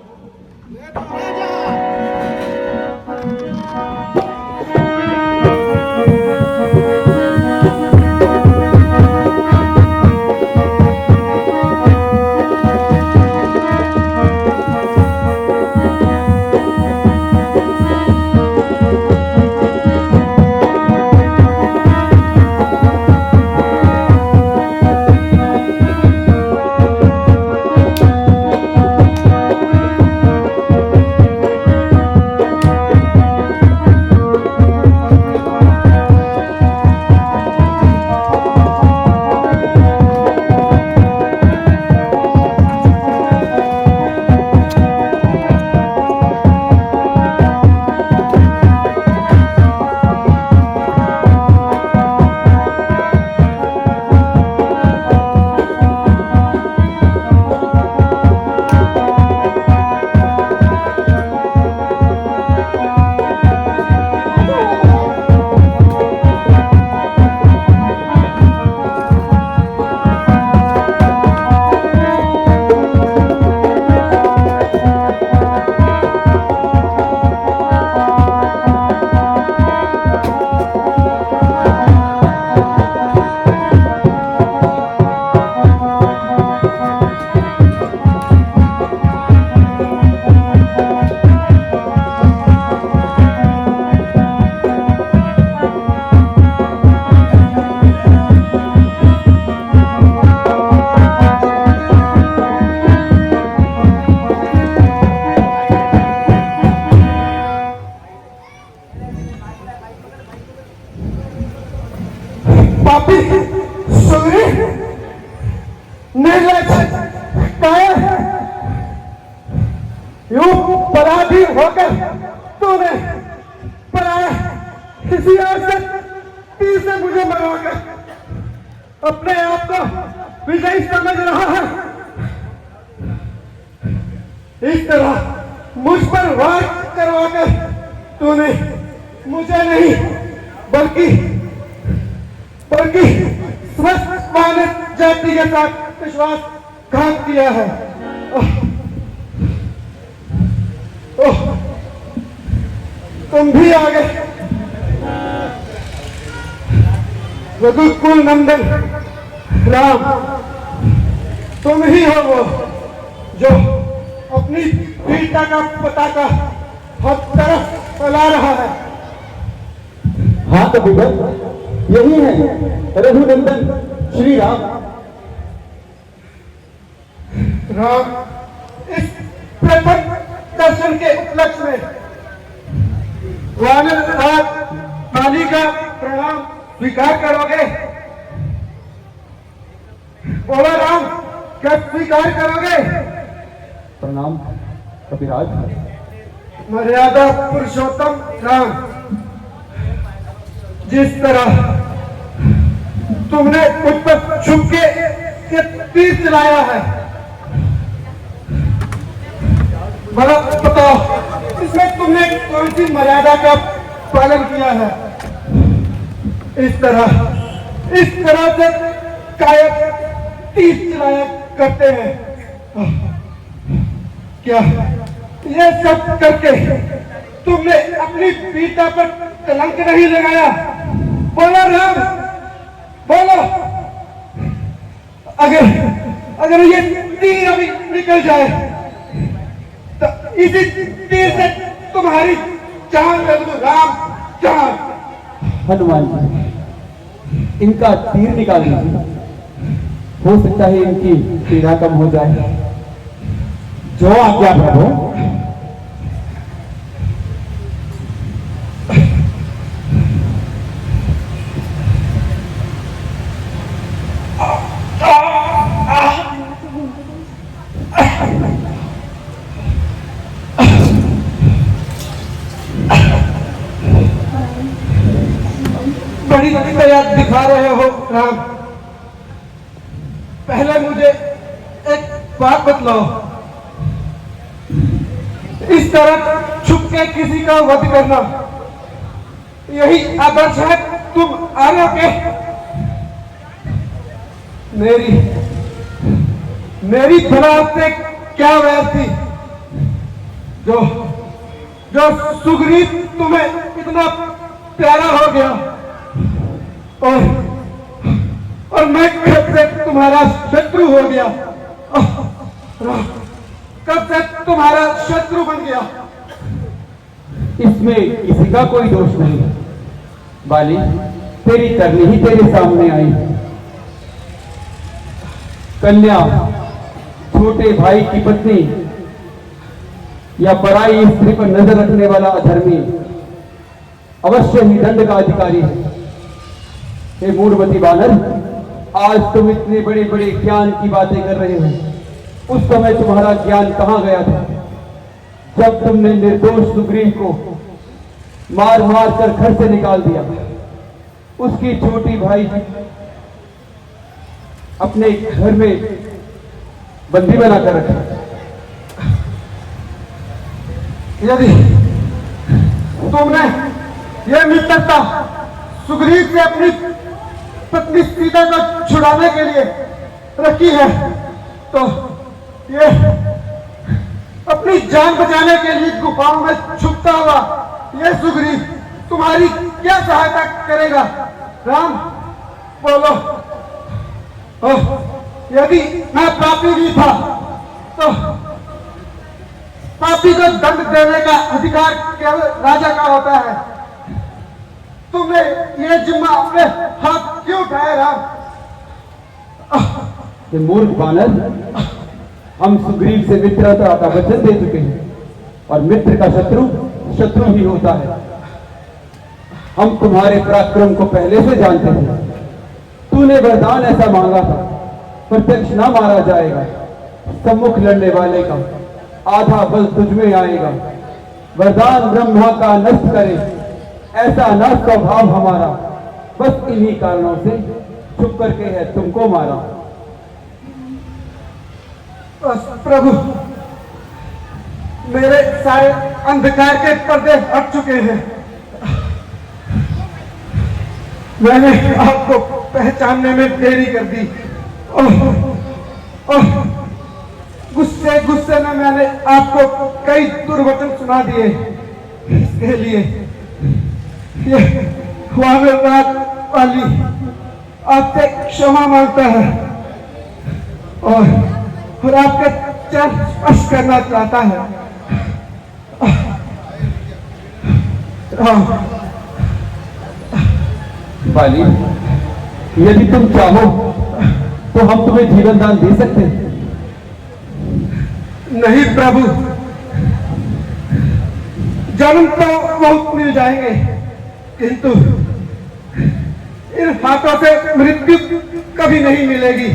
पापी सुगरी निर्लज कायर, यूं पराधी होकर तूने पराया किसी और से तीर से मुझे मरवाकर अपने आप को विजयी समझ रहा है। इस तरह मुझ पर वार करवाकर तूने मुझे नहीं बल्कि स्वस्थ मानव जाति के साथ विश्वासघात किया है। तुम भी आ गए। रघुकुल नंदन राम, तुम ही हो वो जो अपनी पीता का पताका हर तरफ फैला रहा है। हाँ कबीर, यही है रघुनंदन श्री राम। राम, इस प्रथम दर्शन के उपलक्ष्य में वानर राज बाली का प्रणाम स्वीकार करोगे? बोलो राम, क्या स्वीकार करोगे? प्रणाम कपिराज। मर्यादा पुरुषोत्तम राम, जिस तरह तुमने मुझ पर छुप के ये तीर चलाया है, भला बताओ इसमें तुमने कौन सी मर्यादा का पालन किया है? इस तरह से कायक तीर चलाया करते हैं। क्या ये सब करके तुमने अपनी पीठा पर कलंक नहीं लगाया? बोलो राम, बोलो। अगर ये तीर अभी निकल जाए तो इसी तीर से तुम्हारी जान ले लूं राम, जान। हनुमान जी, इनका तीर निकाल दीजिए, हो सकता है इनकी पीड़ा कम हो जाए। जो आज्ञा प्रभु। बड़ी दया दिखा रहे हो राम। पहले मुझे एक बात बतलाओ, इस तरह छुप के किसी का वध करना, यही आदर्श है तुम आर्यों के? मेरी भला से क्या वैर थी जो सुग्रीव तुम्हें इतना प्यारा हो गया और मैं कब से तुम्हारा शत्रु हो गया? कब से तुम्हारा शत्रु बन गया? इसमें किसी का कोई दोष नहीं। बाली, तेरी करनी ही तेरे सामने आई। कन्या, छोटे भाई की पत्नी या पराई स्त्री पर नजर रखने वाला अधर्मी अवश्य ही दंड का अधिकारी है। हे मूढ़मती बानर, आज तुम इतने बड़े बड़े ज्ञान की बातें कर रहे हो। उस समय तुम्हारा ज्ञान कहां गया था जब तुमने निर्दोष सुग्रीव को मार मार कर घर से निकाल दिया, उसकी छोटी भाई अपने घर में बंदी बनाकर रखा। यदि तुमने यह मित्रता सुग्रीव से अपनी पत्नी सीता को छुड़ाने के लिए रखी है, तो ये अपनी जान बचाने के लिए गुफाओं में छुपता हुआ ये सुग्रीव तुम्हारी क्या सहायता करेगा? राम, बोलो। यदि मैं पापी भी था तो पापी को दंड देने का अधिकार केवल राजा का होता है। तुमने ये जिम्मा अपने हाथ क्यों उठाया राम? ये मूर्ख बानर, हम सुग्रीव से मित्रता का वचन दे चुके हैं और मित्र का शत्रु ही होता है। हम तुम्हारे पराक्रम को पहले से जानते हैं। तूने वरदान ऐसा मांगा था, प्रत्यक्ष ना मारा जाएगा, सम्मुख लड़ने वाले का आधा बल तुझमें आएगा। वरदान ब्रह्मा का नष्ट करे, ऐसा न स्वभाव हमारा, बस इन्हीं कारणों से चुप करके है तुमको मारा। प्रभु, मेरे सारे अंधकार के पर्दे हट चुके हैं। मैंने आपको पहचानने में देरी कर दी। गुस्से में मैंने आपको कई दुर्वचन सुना दिए। के लिए ये वाली आपसे क्षमा मांगता है और आपके चरण स्पर्श करना चाहता है। बाली, यदि तुम चाहो तो हम तुम्हें जीवन दान दे सकते हैं। नहीं प्रभु, जन्म तो बहुत मिल जाएंगे, किंतु इन हाथों से मृत्यु कभी नहीं मिलेगी।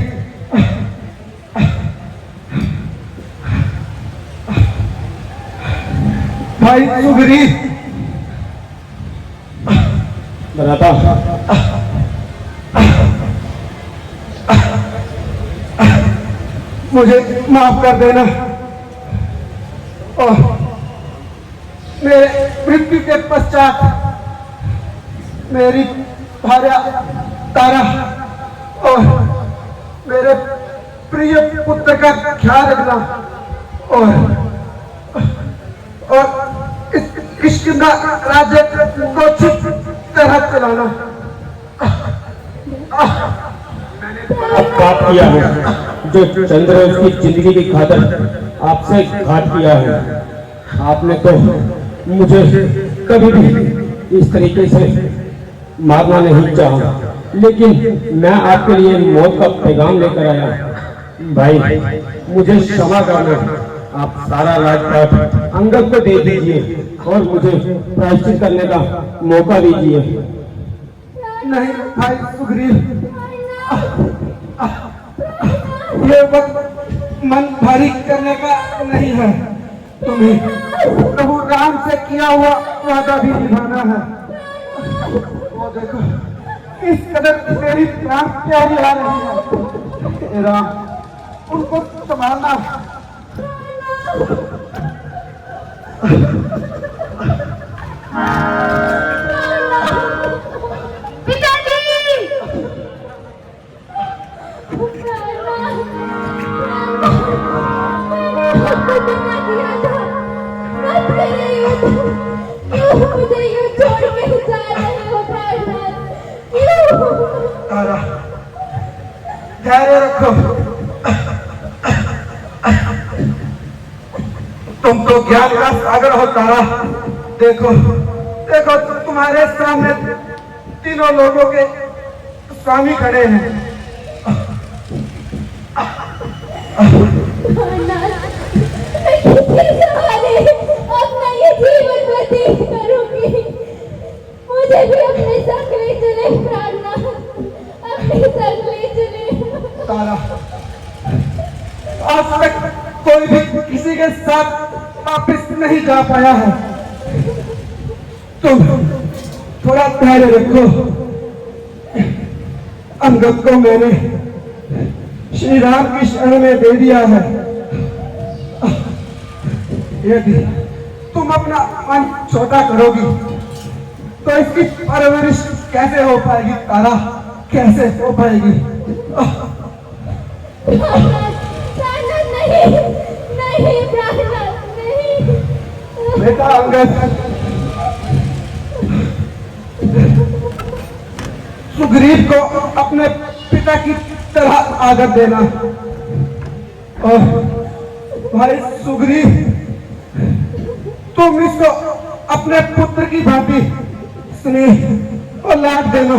भाई सुग्रीव, भ्राता, मुझे माफ कर देना और मेरे मृत्यु के पश्चात मेरी भार्या तारा और मेरे प्रिय पुत्र का ख्याल रखना और इस किष्किंधा राज्य को ठीक तरह चलाना। अब पाप किया है जो चंद्र की जिंदगी की खातिर आपसे घात किया है। आपने तो मुझे कभी भी इस तरीके से मारना नहीं चाहा, लेकिन मैं आपके लिए मौत का पैगाम लेकर आया। भाई, मुझे क्षमा करना, आप सारा राजपाट अंगद को दे दीजिए और मुझे प्रायश्चित करने का मौका दीजिए। नहीं भाई सुग्रीव, ये वक्त मन भारी करने का नहीं है। तुम्हें प्रभु राम से किया हुआ वादा भी निभाना है। वो देखो, इस कदर मेरी प्राण प्यारी आ रही है। हे राम, उनको संभालना। मुझे यूं छोड़ के जा रहे हो प्राणनाथ? क्यों? तारा, धैर्य रखो। तुम तो ज्ञान का सागर हो तारा। देखो देखो, तुम्हारे सामने तीनों लोगों के स्वामी खड़े हैं। मैं किसके सहारे अपना ये जीवन व्यतीत करूंगी? मुझे भी अपने संग ले चले प्राणनाथ, अपने संग ले चले। तारा, आज तक कोई भी किसी के साथ वापस नहीं जा पाया है। तुम थोड़ा धैर्य रखो। अंगद को मैंने श्री राम की शरण में दे दिया है। यदि तुम अपना मन छोटा करोगी तो इसकी परवरिश कैसे हो पाएगी तारा? कैसे हो पाएगी? नहीं, नहीं प्राणनाथ, नहीं। बेटा अंगद, सुग्रीव को अपने पिता की तरह आदर देना। और भाई सुग्रीव, तुम इसको अपने पुत्र की भांति स्नेह और लाड देना।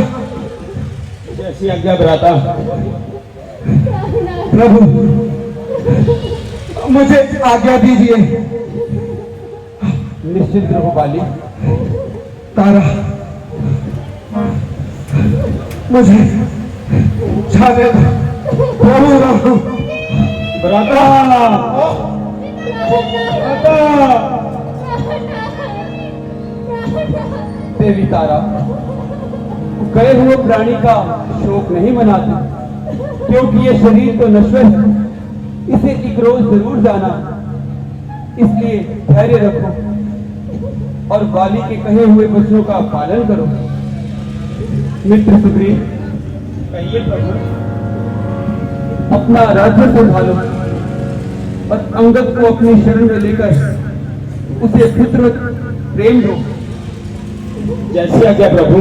जैसी आज्ञा भ्राता। प्रभु, मुझे आज्ञा दीजिए। निश्चिंत रहो बाली। तारा, मुझे जाने दो। प्रभु राम। भ्राता, देवी तारा, गए हुए प्राणी का शोक नहीं मनाते, क्योंकि ये शरीर तो नश्वर है, इसे एक रोज जरूर जाना। इसलिए धैर्य रखो और बाली के कहे हुए वचनों का पालन करो। मित्र सुग्रीव, कहिए प्रभु। अपना राज्य संभालो और अंगद को अपनी शरण में लेकर उसे पुत्र प्रेम दो। जैसी आज्ञा प्रभु।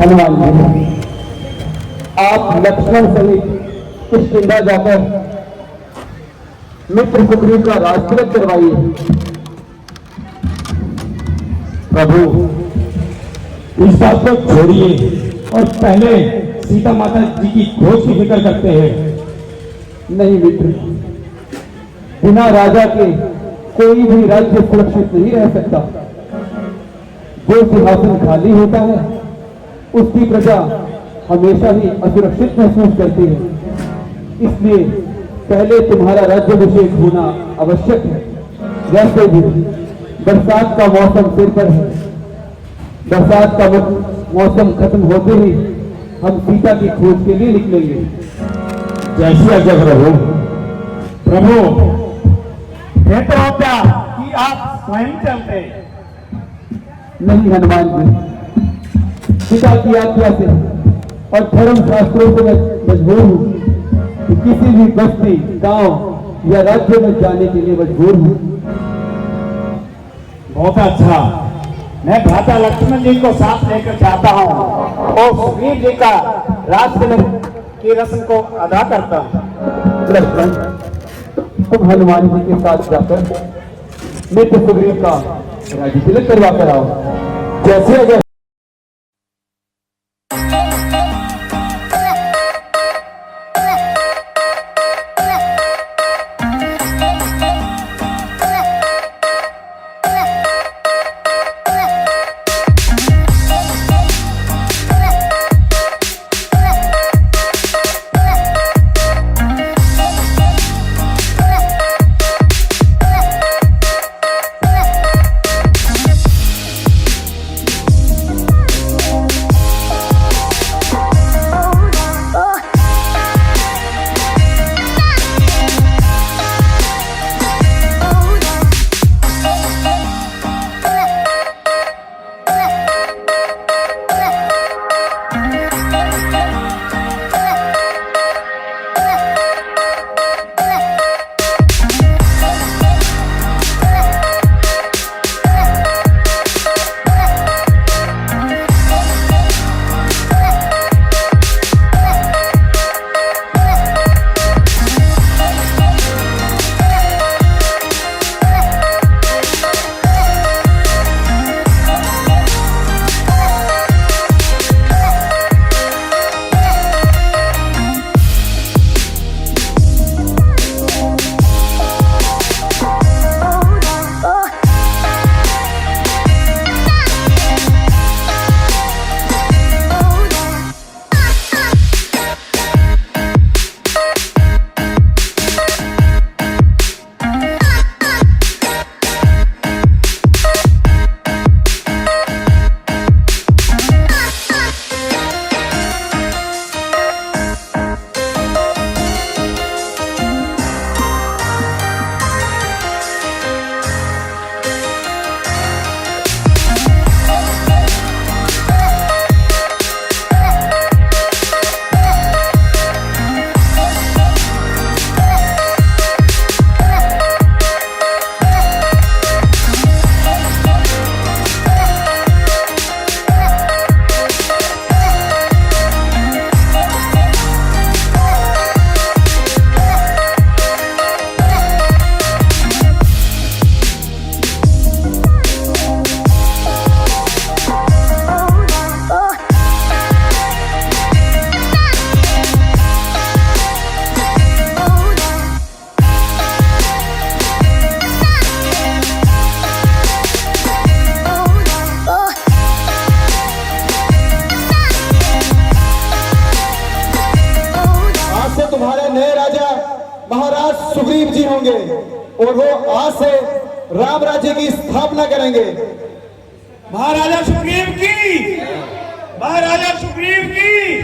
हनुमान जी, आप लक्ष्मण सहित किष्किंधा जाकर मित्र सुग्रीव का राजतिलक करवाइए। प्रभु, इस बात को छोड़िए और पहले सीता माता जी की खोज की फिक्र करते हैं। नहीं मित्र, बिना राजा के कोई भी राज्य सुरक्षित नहीं रह सकता। जो सिंहासन खाली होता है उसकी प्रजा हमेशा ही असुरक्षित महसूस करती है। इसलिए पहले तुम्हारा राज्याभिषेक होना आवश्यक है। वैसे भी बरसात का मौसम सिर पर है। बरसात का मौसम खत्म होते ही हम सीता की खोज के लिए निकलेंगे। जैसी आज्ञा प्रभु। प्रभु, ये तो होता कि आप स्वयं चलते। नहीं हनुमान जी, पिता की आज्ञा से और धर्म शास्त्रों से मैं मजबूर हूँ कि किसी भी बस्ती, गांव या राज्य में जाने के लिए मजबूर हूँ। बहुत अच्छा, मैं भ्राता लक्ष्मण जी को साथ लेकर जाता हूँ और सुग्रीव जी का राजतिलक की रस्म को अदा करता हूँ। लक्ष्मण, तुम हनुमान जी के साथ जाकर मित्र सुग्रीव का राजतिलक करवा कर आओ। जैसे अगर सुग्रीव जी होंगे और वो आज से राम राज्य की स्थापना करेंगे। महाराजा सुग्रीव की, महाराजा सुग्रीव की।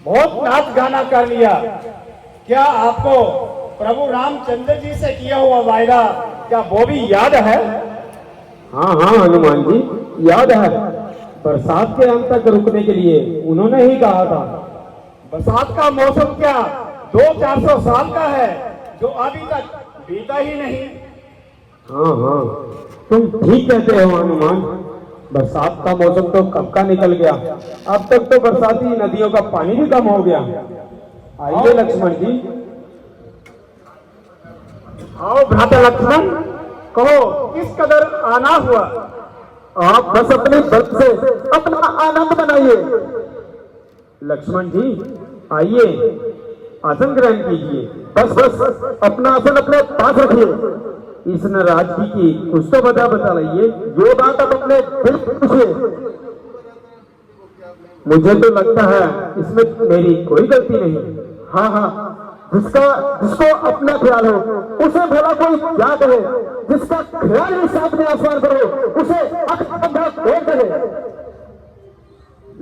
बहुत नाच गाना कर लिया, क्या आपको प्रभु रामचंद्र जी से किया हुआ वायदा क्या वो भी याद है? हाँ हाँ हनुमान जी, याद है। बरसात के अंत तक रुकने के लिए उन्होंने ही कहा था। बरसात का मौसम क्या 200-400 साल का है जो अभी तक बीता ही नहीं। हाँ हाँ, तुम ठीक कहते हो हनुमान। बरसात का मौसम तो कब का निकल गया, अब तक तो बरसाती नदियों का पानी भी कम हो गया। आइए लक्ष्मण जी। आओ भ्राता लक्ष्मण, कहो किस कदर आना हुआ। आप बस अपने बल से अपना आनंद बनाइए। लक्ष्मण जी आइए, आसन ग्रहण कीजिए। बस अपना आसन अपने पास रखिए। इस नाराजगी की कुछ तो बता लाइए। जो बात आप अपने दिल में पूछिए। मुझे तो लगता है इसमें मेरी कोई गलती नहीं। हाँ, जिसको अपना ख्याल हो उसे भला कोई क्या कहे। जिसका ख्याल ही सामने आसमान पर हो उसे अंधा कौन कहे।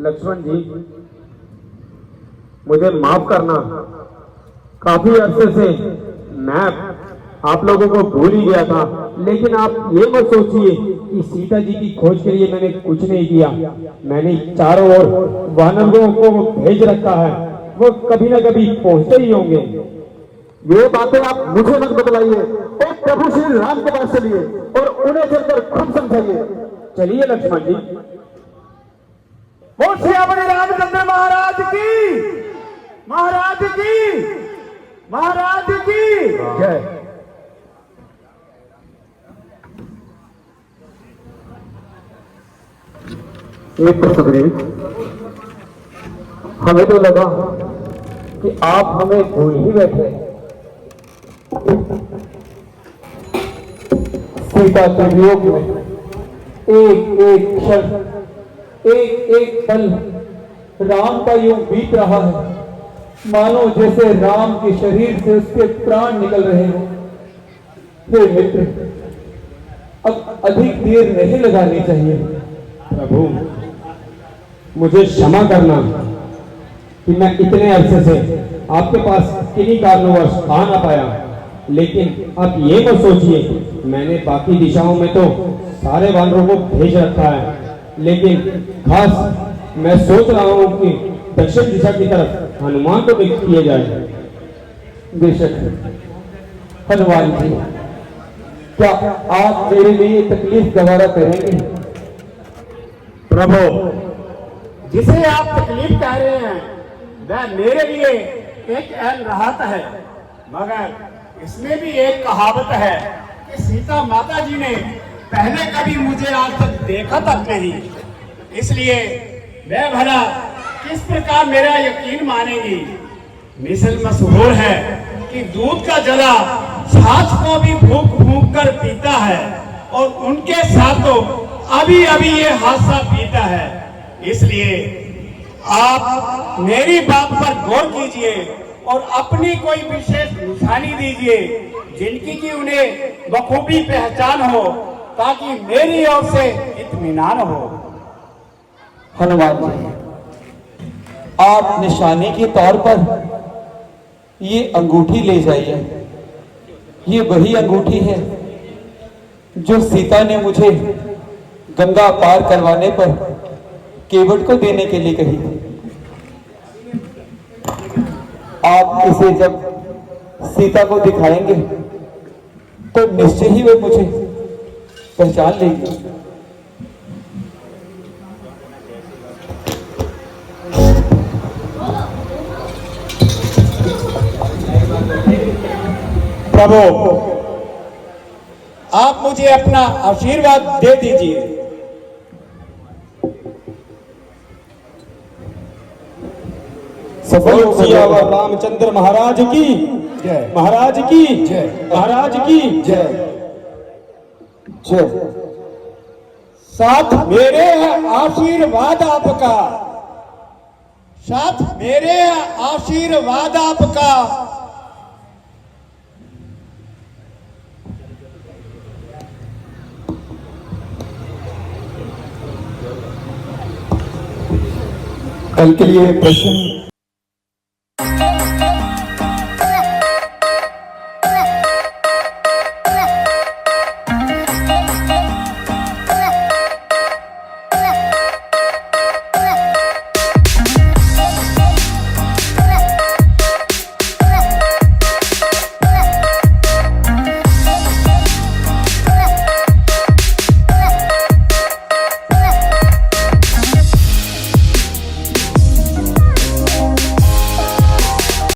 लक्ष्मण जी मुझे माफ करना, काफी अरसे से मैं आप लोगों को भूल ही गया था। लेकिन आप ये मत सोचिए कि सीता जी की खोज के लिए मैंने कुछ नहीं किया। मैंने चारों ओर वानरों को भेज रखा है, वो कभी ना कभी पहुंचते ही होंगे। ये बातें आप मुझे मत बतलाइए और प्रभु श्री राम के पास चलिए और उन्हें चलकर खुद समझाइए। चलिए लक्ष्मण जी। बोलिए अपने रामचंद्र महाराज की, महाराज की, महाराज की जय। मित्र सुग्रीव, हमें तो लगा कि आप हमें भूल ही बैठे। सीता के वियोग में एक एक क्षण, एक एक पल राम का यूं बीत रहा है मानो जैसे राम के शरीर से उसके प्राण निकल रहे हो। हे मित्र, अब अधिक देर नहीं लगानी चाहिए। प्रभु मुझे क्षमा करना कि मैं इतने अरसे से आपके पास किन्हीं कारणवश आ ना पाया। लेकिन आप ये मत सोचिए, मैंने बाकी दिशाओं में तो सारे वानरों को भेज रखा है, लेकिन खास मैं सोच रहा हूं कि दक्षिण दिशा की तरफ हनुमान को नियुक्त किए जाए। बेशक हनुमान जी, क्या आप मेरे लिए तकलीफ गवारा करेंगे? प्रभु, जिसे आप तकलीफ कह रहे हैं वह मेरे लिए एक अहम राहत है, मगर इसमें भी एक कहावत है कि सीता माता जी ने पहले कभी मुझे आज तक देखा तक नहीं, इसलिए मैं भला किस प्रकार मेरा यकीन मानेगी। मिसल मशहूर है कि दूध का जला छाछ को भी भूख भूख कर पीता है, और उनके साथ तो अभी अभी ये हादसा पीता है। इसलिए आप मेरी बात पर गौर कीजिए और अपनी कोई विशेष निशानी दीजिए जिनकी कि उन्हें बखूबी पहचान हो, ताकि मेरी ओर से इत्मीनान हो। हनुमान जी, आप निशानी के तौर पर ये अंगूठी ले जाइए। ये वही अंगूठी है जो सीता ने मुझे गंगा पार करवाने पर केवट को देने के लिए कही थी। आप इसे जब सीता को दिखाएंगे तो निश्चय ही वे मुझे पहचान लेगी। प्रभु, आप मुझे अपना आशीर्वाद दे दीजिए। सफल हो सियावर रामचंद्र महाराज की जय। महाराज की जय। महाराज की जय जय। साथ मेरे है आशीर्वाद आपका, साथ मेरे है आशीर्वाद आपका। कल के लिए प्रश्न